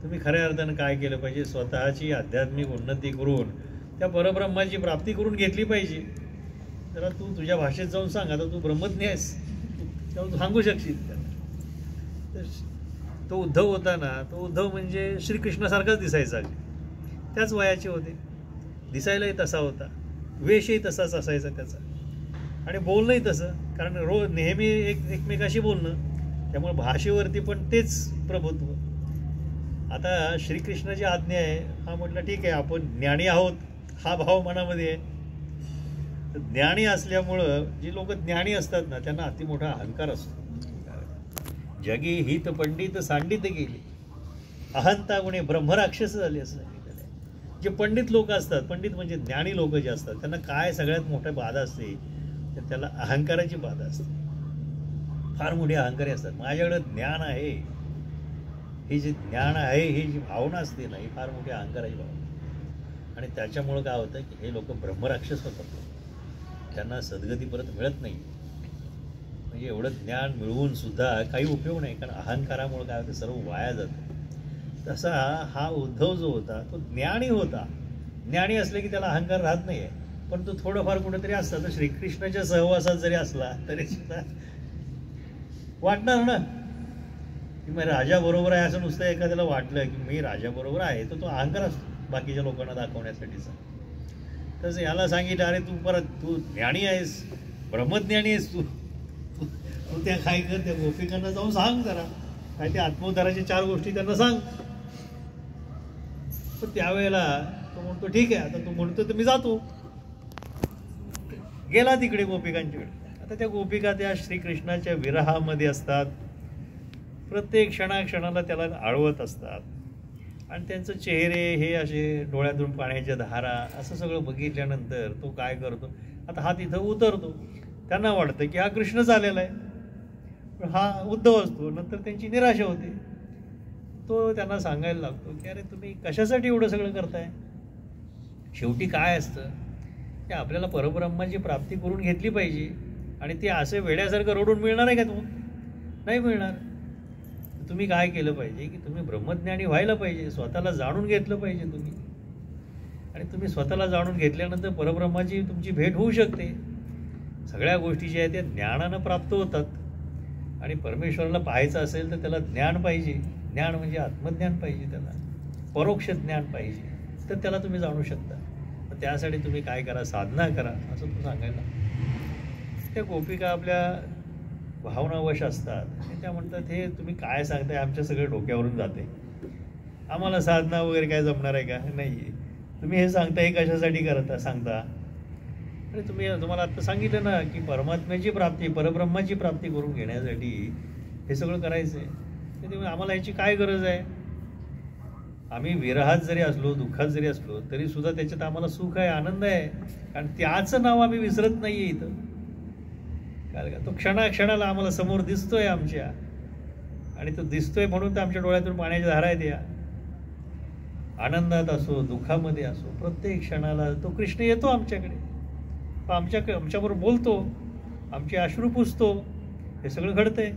तुम्ही खऱ्या अर्थानं काय केलं पाहिजे, स्वतःची आध्यात्मिक उन्नती करून त्या परब्रह्माची प्राप्ती करून घेतली पाहिजे. जरा तू तुझ्या भाषेत जाऊन सांग. आता तू ब्रह्मज्ञ आहेस, तेव्हा तू सांगू शकशील त्याला. तर तो उद्धव होता ना, तो उद्धव म्हणजे श्रीकृष्णासारखाच दिसायचा. त्याच वयाचे होते, दिसायलाही तसा होता, वेशही तसाच असायचा त्याचा, आणि बोलणंही तसं. कारण रोज नेहमी एकमेकाशी बोलणं, त्यामुळे भाषेवरती पण तेच प्रभुत्व. आता श्रीकृष्णाची आज्ञा आहे, हा म्हटलं ठीक आहे आपण ज्ञानी आहोत, हा भाव मनामध्ये आहे. तर ज्ञानी असल्यामुळं जी लोक ज्ञानी असतात ना त्यांना अतिमोठा अहंकार असतो. जगी हित पंडित सांडित गेली, अहंता गुणे ब्रह्मराक्षस झाले असं सांगितलेलं आहे. जे पंडित लोक असतात, पंडित म्हणजे ज्ञानी लोक जे असतात, त्यांना काय सगळ्यात मोठा बाधा असते तर त्याला अहंकाराची बाधा असते. फार मोठे अहंकारी असतात. माझ्याकडं ज्ञान आहे, ही जी ज्ञान आहे, ही जी भावना असते ना, ही फार मोठी अहंकाराची भावना. आणि त्याच्यामुळं काय होतं की हे लोक ब्रह्मराक्षस होतात, त्यांना सद्गती परत मिळत नाही. म्हणजे एवढं ज्ञान मिळवून सुद्धा काही उपयोग नाही, कारण अहंकारामुळे काय होतं, सर्व वाया जातं. तसा हा उद्धव जो होता तो ज्ञानी होता. ज्ञानी असले की त्याला अहंकार राहत नाही आहे, पण तो थोडंफार कुठेतरी असतं. तर श्रीकृष्णाच्या सहवासात जरी असला तरी सुद्धा वाटणार ना की मग राजाबरोबर आहे, असं नुसतं एखाद्याला वाटलं की मी राजाबरोबर आहे, तर तो अहंकार असतो बाकीच्या लोकांना दाखवण्यासाठीचा. तसं याला सांगितलं, अरे तू ज्ञानी आहेस, ब्रह्मज्ञानी आहेस, तू त्या काय कर, त्या गोपिकांना जाऊन सांग जरा, काय ते आत्मोद्धाराच्या 4 गोष्टी त्यांना सांग. पण त्यावेळेला तो म्हणतो ठीक आहे, आता तू म्हणतो तर मी जातो. गेला तिकडे गोपिकांच्याकडे. आता त्या गोपिका त्या श्रीकृष्णाच्या विरहामध्ये असतात, प्रत्येक क्षणाक्षणाला त्याला आळवत असतात, आणि त्यांचे चेहरे हे असे डोळ्यातून पाण्याच्या धारा असं सगळं बघितल्यानंतर तो काय करतो, आता हा तिथं उतरतो. त्यांना वाटतं की हा कृष्णच आलेला आहे, पण हा उद्धव असतो. नंतर त्यांची निराशा होते. तो त्यांना सांगायला लागतो की अरे तुम्ही कशासाठी एवढं सगळं करताय. शेवटी काय असतं की आपल्याला परब्रह्माची प्राप्ती करून घेतली पाहिजे, आणि ते असं वेड्यासारखं रडून मिळणार आहे का तुम्हाला? नाही मिळणार. तुम्ही काय केलं पाहिजे की तुम्ही ब्रह्मज्ञानी व्हायला पाहिजे, स्वतःला जाणून घेतलं पाहिजे तुम्ही. आणि तुम्ही स्वतःला जाणून घेतल्यानंतर परब्रह्माची तुमची भेट होऊ शकते. सगळ्या गोष्टी ज्या आहेत त्या ज्ञानानं प्राप्त होतात. आणि परमेश्वराला पाहायचं असेल तर त्याला ज्ञान पाहिजे. ज्ञान म्हणजे आत्मज्ञान पाहिजे, त्याला परोक्ष ज्ञान पाहिजे, तर त्याला तुम्ही जाणू शकता. तर त्यासाठी तुम्ही काय करा, साधना करा, असं तो सांगायला. त्या गोपिका आपल्या भावनावश असतात, आणि त्या म्हणतात हे तुम्ही काय सांगताय, आमच्या सगळ्या डोक्यावरून जाते, आम्हाला साधना वगैरे काय जमणार आहे का? नाही. तुम्ही हे सांगता हे कशासाठी करता सांगता? आणि तुम्हाला आत्ता सांगितलं ना की परमात्म्याची प्राप्ती, परब्रह्माची प्राप्ती करून घेण्यासाठी हे सगळं करायचं आहे. त्यामुळे आम्हाला याची काय गरज आहे? आम्ही विरहात जरी असलो, दुःखात जरी असलो, तरी सुद्धा त्याच्यात आम्हाला सुख आहे, आनंद आहे, कारण त्याचं नाव आम्ही विसरत नाही आहे इथं. काय का तो क्षणाक्षणाला आम्हाला समोर दिसतोय आमच्या, आणि तो दिसतोय म्हणून तर आमच्या डोळ्यातून पाण्याच्या धारा आहेत. या आनंदात असो, दुःखामध्ये असो, प्रत्येक क्षणाला तो कृष्ण येतो आमच्याकडे, आमच्याबरोबर बोलतो, आमचे अश्रू पुसतो. हे सगळं घडतंय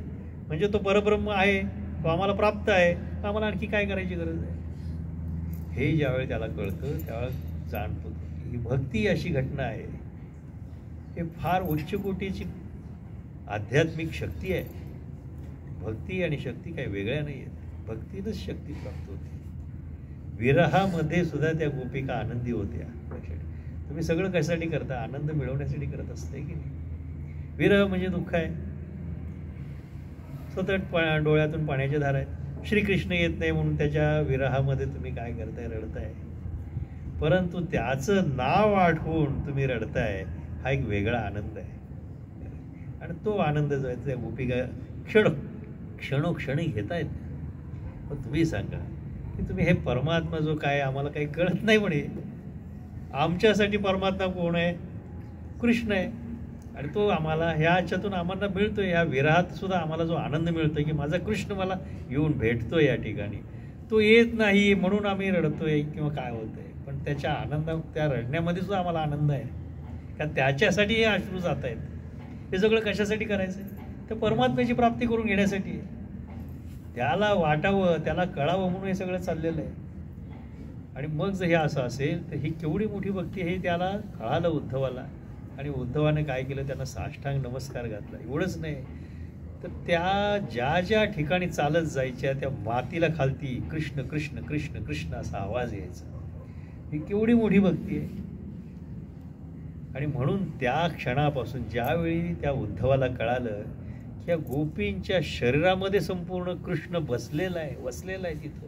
म्हणजे तो परब्रह्म आहे, तो आम्हाला प्राप्त आहे, तर आम्हाला आणखी काय करायची गरज आहे? हे ज्यावेळी त्याला कळतं त्यावेळेस जाणतो ही भक्ती अशी घटना आहे. हे फार उच्च कोटीची आध्यात्मिक शक्ती आहे. भक्ती आणि शक्ती काही वेगळ्या नाही आहेत, भक्तीनंच शक्ती प्राप्त होते. विरहामध्ये सुद्धा त्या गोपिका आनंदी होत्या. तुम्ही सगळं कशासाठी करता? आनंद मिळवण्यासाठी करत असते की नाही? विरह म्हणजे दुःख आहे, सतत डोळ्यातून पाण्याच्या धारा आहेत. श्रीकृष्ण येत नाही म्हणून त्याच्या विरहामध्ये तुम्ही काय करताय? रडताय. परंतु त्याचं नाव आठवून तुम्ही रडताय, हा एक वेगळा आनंद आहे. आणि तो आनंद जो आहे त्या गोपिका क्षणोक्षणी घेता येत. पण तुम्ही सांगा की तुम्ही हे परमात्मा जो काय आम्हाला काही कळत नाही म्हणे, आमच्यासाठी परमात्मा कोण आहे? कृष्ण आहे. आणि तो आम्हाला ह्याच्यातून आम्हाला मिळतोय. ह्या विरहात सुद्धा आम्हाला जो आनंद मिळतोय की माझा कृष्ण मला येऊन भेटतोय या ठिकाणी, तो येत नाही म्हणून आम्ही रडतोय किंवा काय होतंय, पण त्याच्या आनंदा, त्या रडण्यामध्ये सुद्धा आम्हाला आनंद आहे, कारण त्याच्यासाठी हे अश्रू जात आहेत. हे सगळं कशासाठी करायचं? तर परमात्म्याची प्राप्ती करून घेण्यासाठी, त्याला वाटावं, त्याला कळावं म्हणून हे सगळं चाललेलं आहे. आणि मग जर हे असं असेल तर ही केवढी मोठी भक्ती हे त्याला कळालं उद्धवाला. आणि उद्धवाने काय केलं? त्यांना साष्टांग नमस्कार घातला. एवढंच नाही तर त्या ज्या ठिकाणी चालत जायच्या त्या मातीला खालती कृष्ण कृष्ण कृष्ण कृष्ण असा आवाज यायचा. ही केवढी मोठी भक्ती आहे. आणि म्हणून त्या क्षणापासून ज्यावेळी त्या उद्धवाला कळालं की या गोपींच्या शरीरामध्ये संपूर्ण कृष्ण वसलेला आहे तिथं,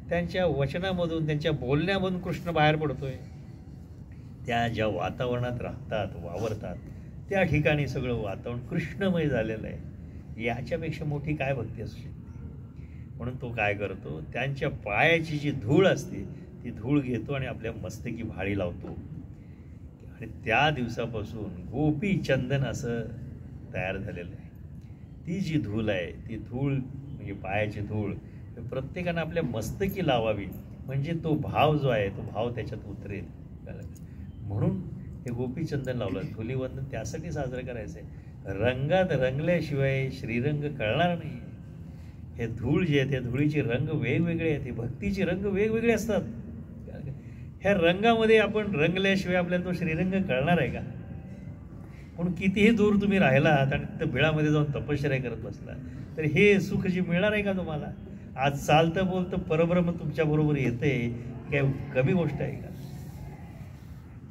त्यांच्या वचनामधून, त्यांच्या बोलण्यामधून कृष्ण बाहेर पडतोय, त्या ज्या वातावरणात राहतात, वावरतात, त्या ठिकाणी सगळं वातावरण कृष्णमय झालेलं आहे. याच्यापेक्षा मोठी काय भक्ती असू शकते? म्हणून तो काय करतो? त्यांच्या पायाची जी धूळ असते ती धूळ घेतो आणि आपल्या मस्तकी भाळी लावतो. आणि त्या दिवसापासून गोपी चंदन असं तयार झालेलं आहे. ती जी धूळ आहे, ती धूळ म्हणजे पायाची धूळ, प्रत्येकानं आपल्या मस्तकी लावावी, म्हणजे तो भाव जो आहे तो भाव त्याच्यात उतरेल. म्हणून हे गोपीचंदन लावलं. धुलीवंदन त्यासाठी साजरं करायचं आहे. रंगात रंगल्याशिवाय श्रीरंग कळणार नाही. हे धूळ जे आहे त्या धुळीचे रंग वेगवेगळे आहेत. भक्तीचे रंग वेगवेगळे असतात. ह्या रंगामध्ये आपण रंगल्याशिवाय आपल्याला तो श्रीरंग कळणार आहे का? म्हणून कितीही दूर तुम्ही राहिलात आणि तिथं बिळामध्ये जाऊन तपश्चर्या करत बसला तर हे सुख जे मिळणार आहे का तुम्हाला? आज चालतं बोलतं परब्रह्म तुमच्याबरोबर येते, काय कमी गोष्ट आहे का?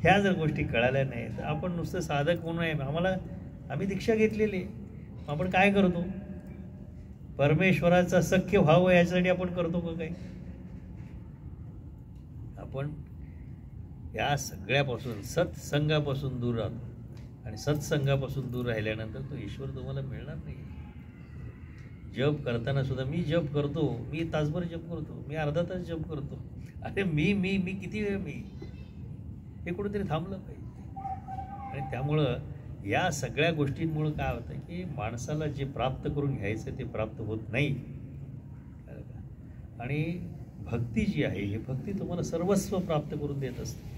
ह्या जर गोष्टी कळाल्या नाही तर आपण नुसतं साधक म्हणून आहे. आम्ही दीक्षा घेतलेली, आपण काय करतो? परमेश्वराचा सख्य भाव याच्यासाठी आपण करतो का काही? आपण या सगळ्यापासून सत्संगापासून दूर राहतो आणि सत्संगापासून दूर राहिल्यानंतर तो ईश्वर तुम्हाला मिळणार नाही. जप करताना सुद्धा मी जप करतो, मी तासभर जप करतो, मी अर्धा तास जप करतो. अरे मी किती वेळ मी हे कुठेतरी थांबलं पाहिजे. आणि त्यामुळं या सगळ्या गोष्टींमुळं काय होतं की माणसाला जे प्राप्त करून घ्यायचं ते प्राप्त होत नाही. आणि भक्ती जी आहे ही भक्ती तुम्हाला सर्वस्व प्राप्त करून देत असते.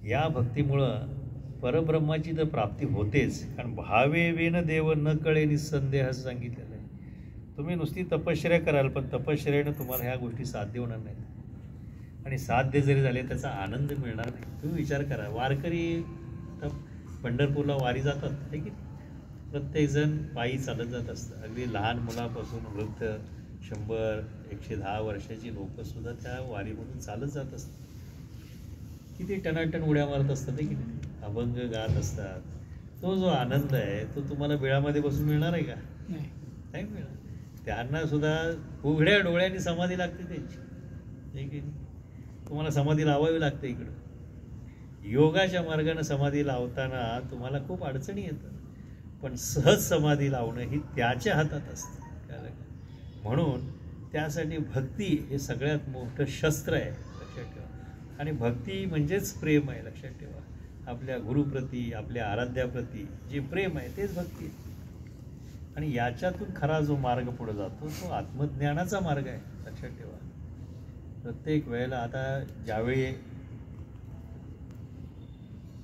या भक्तीमुळं परब्रह्माची तर प्राप्ती होतेच, कारण भावे वेन देव न कळे निसंदेह असं सांगितलेलं आहे. तुम्ही नुसती तपश्चर्या कराल पण तपश्चर्यानं तुम्हाला ह्या गोष्टी साध्य होणार नाहीत. आणि साध्य जरी झाले त्याचा आनंद मिळणार नाही. तुम्ही विचार करा, वारकरी तर पंढरपूरला वारी जातात, हे की प्रत्येकजण पायी चालत जात असतं. अगदी लहान मुलापासून वृद्ध 100-110 वर्षाची लोकंसुद्धा त्या वारीमधून चालत जात असतात. किती टनाटन उड्या मारत असतात, हे की नाही, अभंग गात असतात. तो जो आनंद आहे तो तुम्हाला बिळामध्ये बसून मिळणार आहे का? नाही मिळणार. त्यांना सुद्धा उघड्या डोळ्यांनी समाधी लागते त्यांची, हे की नाही. तुम्हाला समाधी लावावी लागते. इकडं योगाच्या मार्गाने समाधी लावताना तुम्हाला खूप अडचणी येतात, पण सहज समाधी लावणं ही त्याच्या हातात असतं. म्हणून त्यासाठी भक्ती हे सगळ्यात मोठं शस्त्र आहे, लक्षात ठेवा. आणि भक्ती म्हणजेच प्रेम आहे, लक्षात ठेवा. आपल्या गुरुप्रती, आपल्या आराध्याप्रती जे प्रेम आहे तेच भक्ती आहे. आणि याच्यातून खरा जो मार्ग पुढे जातो तो आत्मज्ञानाचा मार्ग आहे, लक्षात ठेवा. प्रत्येक वेळेला आता ज्यावेळी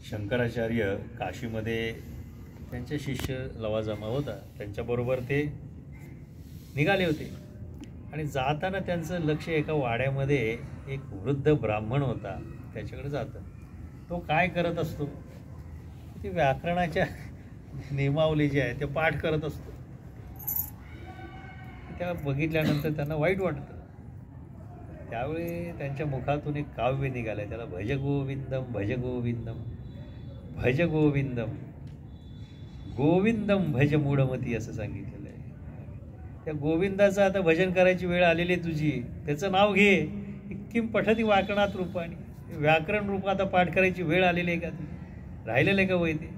शंकराचार्य काशीमध्ये त्यांचे शिष्य लवाजमा होता त्यांच्याबरोबर ते निघाले होते आणि जाताना त्यांचं लक्ष एका वाड्यामध्ये एक वृद्ध ब्राह्मण होता त्याच्याकडे जातं. तो काय करत असतो? ते व्याकरणाच्या नियमावली जे आहे ते पाठ करत असतो. त्या बघितल्यानंतर त्यांना वाईट वाटतं. त्यावेळी त्यांच्या मुखातून एक काव्य निघालं आहे, त्याला भज गोविंदम भज गोविंदम भज गोविंदम गोविंदम भज मूढमती असं सांगितलेलं आहे. त्या गोविंदाचं आता भजन करायची वेळ आलेली आहे तुझी, त्याचं नाव घे. किम पठती व्याकरणात रूपाने, व्याकरण रूप आता पाठ करायची वेळ आलेली आहे का? ती राहिलेलं आहे का वय? ते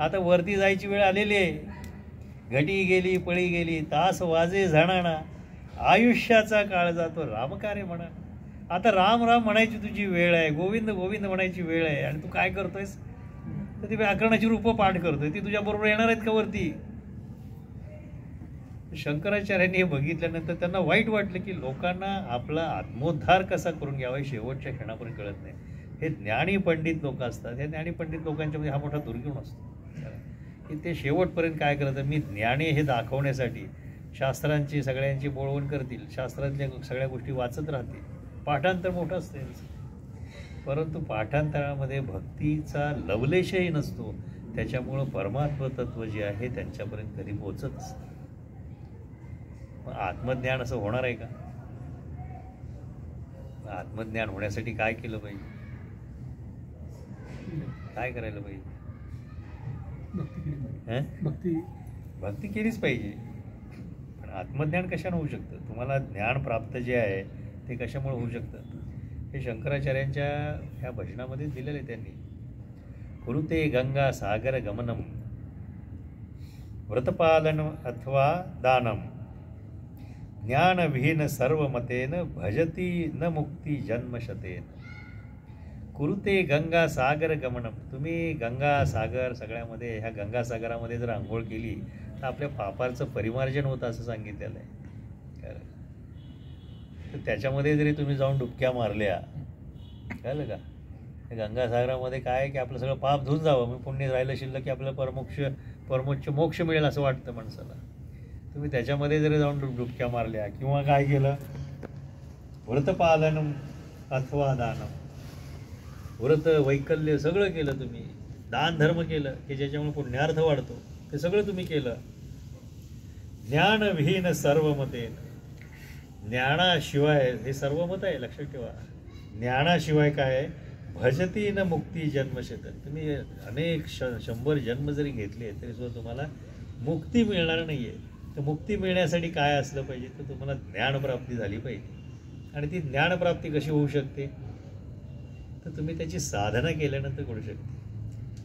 आता वरती जायची वेळ आलेली आहे. घटी गेली पळी गेली तास वाजे झाणाना, आयुष्याचा काळ जातो रामकार्य म्हणा. आता राम राम म्हणायची तुझी वेळ आहे, गोविंद गोविंद म्हणायची वेळ आहे, आणि तू काय करतोयस? तर ती व्याकरणाची रूपं पाठ करतोय. ती तुझ्याबरोबर येणार आहेत का वरती? शंकराचार्यांनी हे बघितल्यानंतर त्यांना वाईट वाटलं की लोकांना आपला आत्मोद्धार कसा करून घ्यावा शेवटच्या क्षणापर्यंत कळत नाही. हे ज्ञानी पंडित लोक असतात. हे ज्ञानी पंडित लोकांच्यामध्ये हा मोठा दुर्गुण असतो की ते शेवटपर्यंत काय करतात, मी ज्ञानी हे दाखवण्यासाठी शास्त्रांची सगळ्यांची बोळवण करतील, शास्त्रातल्या सगळ्या गोष्टी वाचत राहतील, पाठांतर मोठं असते. परंतु पाठांतरामध्ये भक्तीचा लवलेशही नसतो. त्याच्यामुळं परमात्म तत्व जे आहे त्यांच्यापर्यंत कधी पोचत असतं. मग आत्मज्ञान असं होणार आहे का? आत्मज्ञान होण्यासाठी काय केलं पाहिजे? काय करायला पाहिजे? भक्ती केलीच पाहिजे. पण आत्मज्ञान कशाने होऊ शकतं? तुम्हाला ज्ञान प्राप्त जे आहे ते कशामुळे होऊ शकतं? हे शंकराचार्यांच्या ह्या भजनामध्ये दिलेलं आहे त्यांनी. कुरुते गंगा सागर गमनम व्रतपालन अथवा दानम ज्ञानविहीन सर्व मतेन भजती न मुक्ती जन्मशतेन. कुरुते गंगा सागर गमनम. तुम्ही गंगा सागर सगळ्यामध्ये ह्या गंगा सागरामध्ये जर आंघोळ केली तर आपल्या पापाचं परिमार्जन होतं असं सांगितलेलं आहे. तर त्याच्यामध्ये जरी तुम्ही जाऊन डुबक्या मारल्या, कळलं का, गंगासागरामध्ये काय की आपलं सगळं पाप धुवून जावं, मग पुण्य राहिलं शिल्लक की आपलं परमोच्च मोक्ष मिळेल असं वाटतं माणसाला. तुम्ही त्याच्यामध्ये जरी जाऊन डुबक्या मारल्या किंवा काय केलं, व्रतपालनम अथवा दानम, व्रत वैकल्य सगळं केलं तुम्ही, दान धर्म केलं की ज्याच्यामुळे पुण्यार्थ वाढतो, ते सगळं तुम्ही केलं. ज्ञानविहीन सर्वमते, ज्ञानाशिवाय, हे सर्वमत आहे लक्षात ठेवा, ज्ञानाशिवाय काय आहे, भजती न मुक्ती जन्मशत. तुम्ही अनेक 100 जन्म जरी घेतले तरी सुद्धा तुम्हाला मुक्ती मिळणार नाही आहे. तर मुक्ती मिळण्यासाठी काय असलं पाहिजे, तर तुम्हाला ज्ञानप्राप्ती झाली पाहिजे. आणि ती ज्ञानप्राप्ती कशी होऊ शकते, तर तुम्ही त्याची साधना केल्यानंतर करू शकते.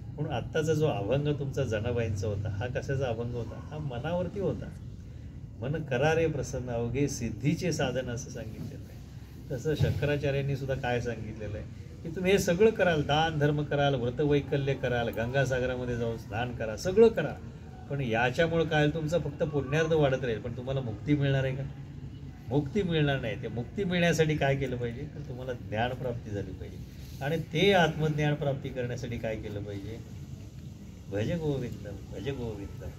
म्हणून आत्ताचा जो अभंग तुमचा जनाबाईंचा होता, हा कशाचा अभंग होता, हा मनावरती होता. मन करारे प्रसन्न अवघे सिद्धीचे साधन असं सांगितलेलं आहे. तसं शंकराचार्यांनी सुद्धा काय सांगितलेलं आहे की तुम्ही हे सगळं कराल, दान धर्म कराल, व्रतवैकल्य कराल, गंगासागरामध्ये जाऊन स्नान करा, सगळं करा, पण याच्यामुळं काय तुमचं फक्त पुण्यार्थ वाढत राहील, पण तुम्हाला मुक्ती मिळणार आहे का? मुक्ती मिळणार नाही. ते मुक्ती मिळण्यासाठी काय केलं पाहिजे, तर तुम्हाला ज्ञानप्राप्ती झाली पाहिजे. आणि ते आत्मज्ञान प्राप्ती करण्यासाठी काय केलं पाहिजे, भज गोविंदम भज गोविंदम,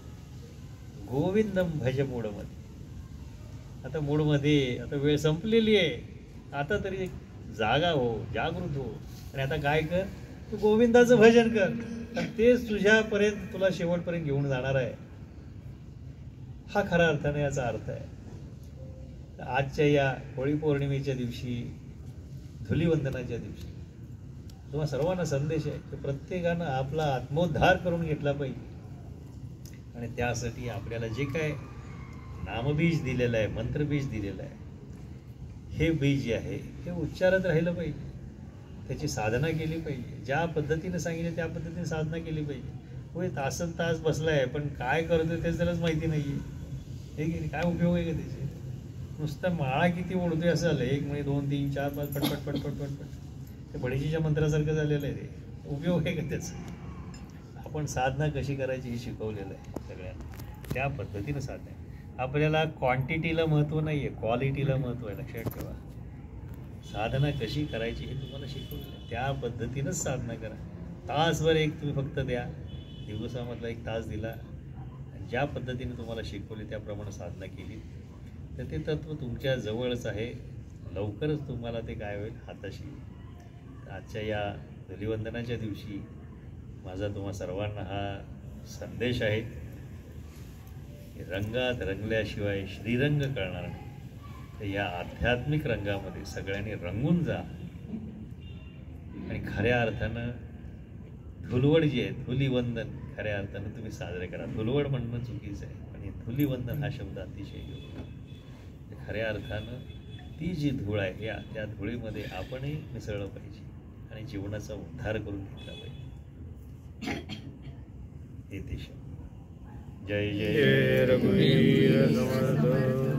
गोविंदम भज मूडमध्ये. आता मूडमध्ये आता वेळ संपलेली आहे, आता तरी जागा हो, जागृत हो, आणि आता काय कर, तू गोविंदाचं भजन कर, आणि तेच तुझ्यापर्यंत तुला शेवटपर्यंत घेऊन जाणार आहे. हा खऱ्या अर्थाने याचा अर्थ आहे. आजच्या या होळी पौर्णिमेच्या दिवशी, धुलीवंदनाच्या दिवशी तुम्हा सर्वांना संदेश आहे की प्रत्येकानं आपला आत्मोद्धार करून घेतला पाहिजे. आणि त्यासाठी आपल्याला जे काय नामबीज दिलेलं आहे, मंत्रबीज दिलेलं आहे, हे बीज जे आहे हे उच्चारत राहिलं पाहिजे, त्याची साधना केली पाहिजे. ज्या पद्धतीने सांगितलं त्या पद्धतीने साधना केली पाहिजे. होय तासन तास बसला आहे, पण काय करतो तेच त्यालाच माहिती नाही आहे, हे की काय उपयोग आहे का त्याचे? नुसतं माळा किती ओढतोय असं झालं, 1 महिने 2 3 4 5 पटपट पटपट पटपट, ते बडीजीच्या मंत्रासारखं झालेलं आहे. ते उपयोग आहे का त्याचा? आपण साधना कशी करायची हे शिकवलेलं आहे सगळ्यांना, त्या पद्धतीनं साधना आहे. आपल्याला क्वांटिटीला महत्त्व नाही आहे, क्वालिटीला महत्त्व आहे. लक्षात ठेवा, साधना कशी करायची हे तुम्हाला शिकवलेलं आहे, त्या पद्धतीनंच साधना करा. तासभर एक तुम्ही फक्त द्या, दिवसामधला 1 तास दिला, ज्या पद्धतीने तुम्हाला शिकवले त्याप्रमाणे साधना केली तर ते तत्त्व तुमच्या जवळच आहे. लवकरच तुम्हाला ते काय होईल, हाताशी येईल. आजच्या या धुलीवंदनाच्या दिवशी माझा तुम्हा सर्वांना हा संदेश आहे की रंगात रंगल्याशिवाय श्रीरंग कळणार नाही. तर या आध्यात्मिक रंगामध्ये सगळ्यांनी रंगून जा आणि खऱ्या अर्थानं धुलवड जी आहे, धुलीवंदन खऱ्या अर्थानं तुम्ही साजरे करा. धुलवड म्हणणं चुकीचं आहे, पण धुलीवंदन हा शब्द अतिशय योग्य. खऱ्या अर्थानं ती जी धूळ आहे त्या धुळीमध्ये आपणही मिसळलं पाहिजे आणि जीवनाचा उद्धार करून घेतला पाहिजे. हे दिशा. जय जय रघुवीर समर्थ.